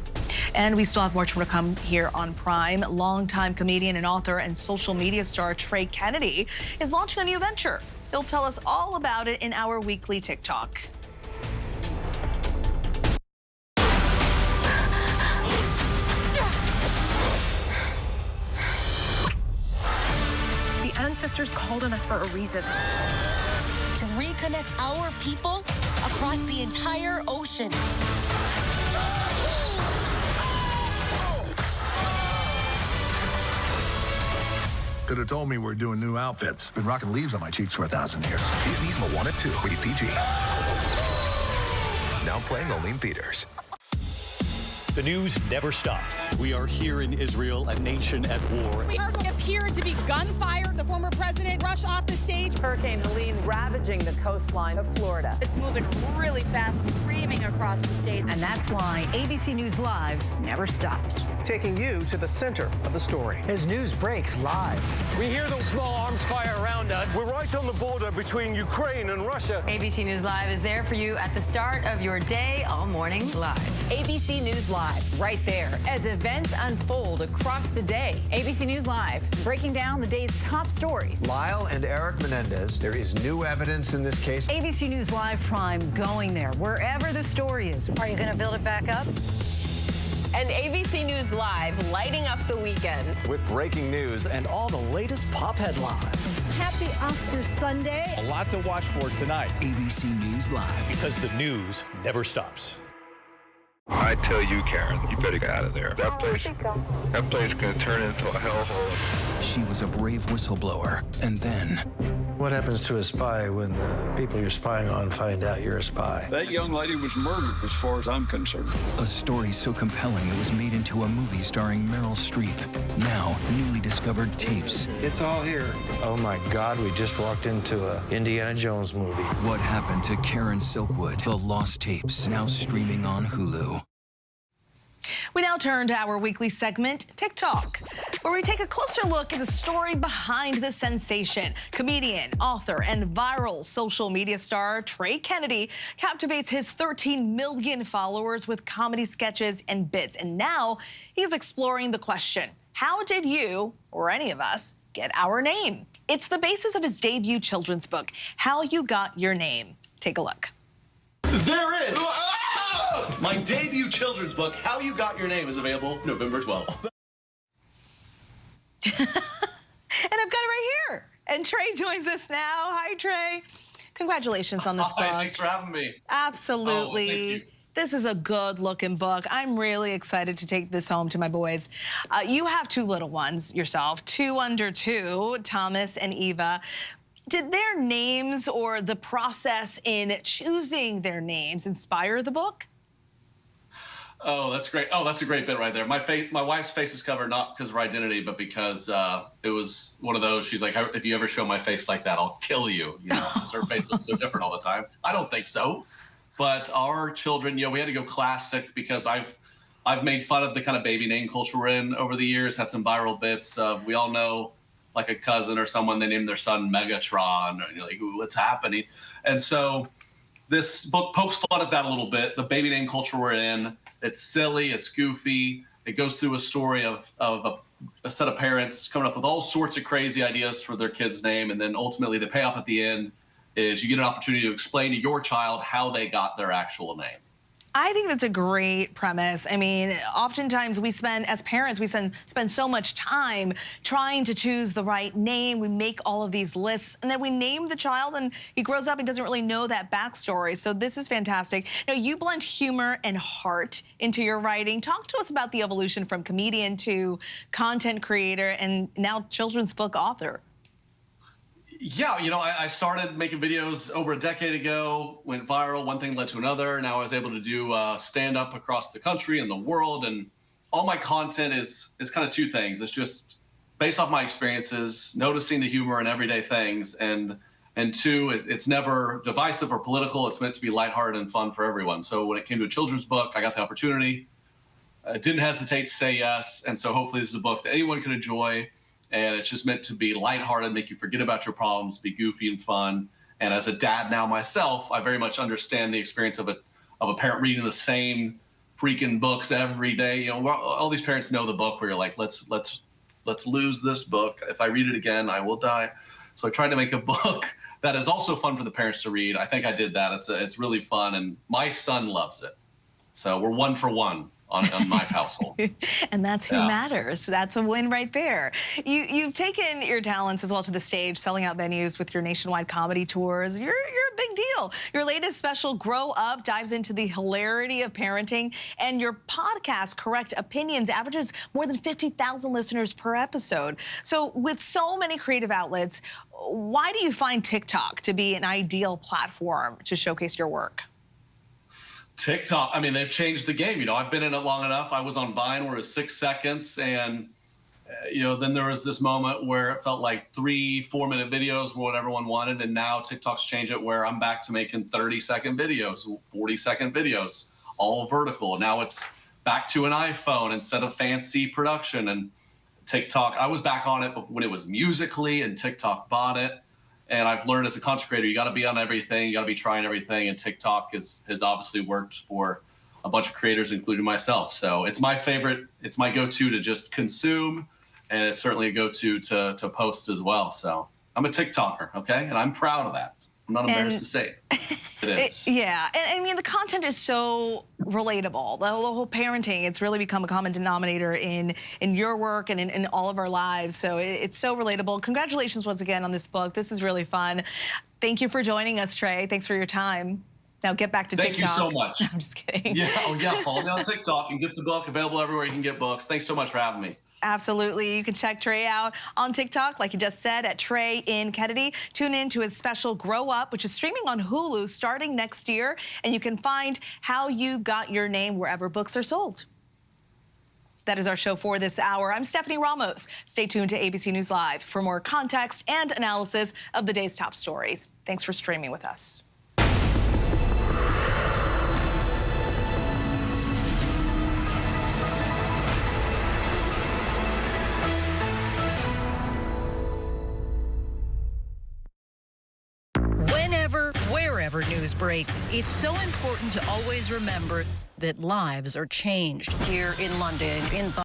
And we still have more to come here on Prime. Longtime comedian and author and social media star Trey Kennedy is launching a new venture. He'll tell us all about it in our weekly TikTok. The ancestors called on us for a reason. To reconnect our people across the entire ocean. Could have told me we're doing new outfits. Been rocking leaves on my cheeks for 1,000 years. Disney's Moana 2, rated PG. Now playing only in theaters. The news never stops. We are here in Israel, a nation at war. We heard what appeared to be gunfire. The former president rushed off the stage. Hurricane Helene ravaging the coastline of Florida. It's moving really fast, screaming across the state. And that's why ABC News Live never stops. Taking you to the center of the story. As news breaks live. We hear the small arms fire around us. We're right on the border between Ukraine and Russia. ABC News Live is there for you at the start of your day, all morning live. ABC News Live, right there, as events unfold across the day. ABC News Live, breaking down the day's top stories. Lyle and Eric Menendez, there is new evidence in this case. ABC News Live Prime going there, wherever the story is. Are you going to build it back up? And ABC News Live, lighting up the weekends. With breaking news and all the latest pop headlines. Happy Oscar Sunday. A lot to watch for tonight. ABC News Live. Because the news never stops. I tell you, Karen, you better get out of there. That place can turn into a hellhole. She was a brave whistleblower, and then... What happens to a spy when the people you're spying on find out you're a spy? That young lady was murdered, as far as I'm concerned. A story so compelling it was made into a movie starring Meryl Streep. Now, newly discovered tapes. It's all here. Oh my God, we just walked into a Indiana Jones movie. What happened to Karen Silkwood? The Lost Tapes, now streaming on Hulu. We now turn to our weekly segment, TikTok, where we take a closer look at the story behind the sensation. Comedian, author, and viral social media star Trey Kennedy captivates his 13 million followers with comedy sketches and bits. And now he's exploring the question, how did you, or any of us, get our name? It's the basis of his debut children's book, How You Got Your Name. Take a look. There it is! My debut children's book, How You Got Your Name, is available November 12th. And I've got it right here. And Trey joins us now. Hi, Trey. Congratulations on this book. Thanks for having me. Absolutely. Oh, thank you. This is a good-looking book. I'm really excited to take this home to my boys. You have 2 little ones yourself, 2 under 2, Thomas and Eva. Did their names or the process in choosing their names inspire the book? Oh, that's great. Oh, that's a great bit right there. My wife's face is covered not because of her identity, but because it was one of those. She's like, if you ever show my face like that, I'll kill you. You know, because her face looks so different all the time. I don't think so. But our children, you know, we had to go classic because I've made fun of the kind of baby name culture we're in over the years. Had some viral bits of, we all know like a cousin or someone, they named their son Megatron, and you're like, ooh, what's happening? And so this book pokes fun at that a little bit. The baby name culture we're in. It's silly, it's goofy. It goes through a story of a set of parents coming up with all sorts of crazy ideas for their kid's name. And then ultimately the payoff at the end is you get an opportunity to explain to your child how they got their actual name. I think that's a great premise. I mean, oftentimes as parents, we spend so much time trying to choose the right name. We make all of these lists, and then we name the child, and he grows up and doesn't really know that backstory. So this is fantastic. Now, you blend humor and heart into your writing. Talk to us about the evolution from comedian to content creator and now children's book author. Yeah, you know, I started making videos over a decade ago, went viral, one thing led to another. Now I was able to do stand-up across the country and the world, and all my content is kind of two things. It's just based off my experiences, noticing the humor in everyday things, and two, it's never divisive or political. It's meant to be lighthearted and fun for everyone. So when it came to a children's book, I got the opportunity. I didn't hesitate to say yes, and so hopefully this is a book that anyone can enjoy. And it's just meant to be lighthearted, make you forget about your problems, be goofy and fun. And as a dad now myself, I very much understand the experience of a parent reading the same freaking books every day. You know, all these parents know the book where you're like, let's lose this book. If I read it again, I will die. So I tried to make a book that is also fun for the parents to read. I think I did that. It's really fun, and my son loves it. So we're 1 for 1. On my household. And that's who matters. That's a win right there. You've taken your talents as well to the stage, selling out venues with your nationwide comedy tours. You're a big deal. Your latest special, Grow Up, dives into the hilarity of parenting, and your podcast, Correct Opinions, averages more than 50,000 listeners per episode. So with so many creative outlets, why do you find TikTok to be an ideal platform to showcase your work? TikTok, I mean, they've changed the game. You know, I've been in it long enough. I was on Vine where it was 6 seconds. And, you know, then there was this moment where it felt like 3-4 minute videos were what everyone wanted. And now TikTok's changed it where I'm back to making 30-second videos, 40-second videos, all vertical. Now it's back to an iPhone instead of fancy production. And TikTok, I was back on it when it was Musical.ly and TikTok bought it. And I've learned as a content creator, you got to be on everything. You got to be trying everything. And TikTok has obviously worked for a bunch of creators, including myself. So it's my favorite. It's my go-to to just consume. And it's certainly a go-to to post as well. So I'm a TikToker, okay? And I'm proud of that. I'm not embarrassed to say it. It is. Yeah, and I mean, the content is so relatable. The whole parenting, it's really become a common denominator in your work and in all of our lives. So it's so relatable. Congratulations once again on this book. This is really fun. Thank you for joining us, Trey. Thanks for your time. Now get back to TikTok. Thank you so much. I'm just kidding. Yeah, follow me on TikTok and get the book available everywhere you can get books. Thanks so much for having me. Absolutely. You can check Trey out on TikTok, like you just said, at Trey in Kennedy. Tune in to his special Grow Up, which is streaming on Hulu starting next year. And you can find How You Got Your Name wherever books are sold. That is our show for this hour. I'm Stephanie Ramos. Stay tuned to ABC News Live for more context and analysis of the day's top stories. Thanks for streaming with us. Wherever news breaks, it's so important to always remember that lives are changed. Here in London, in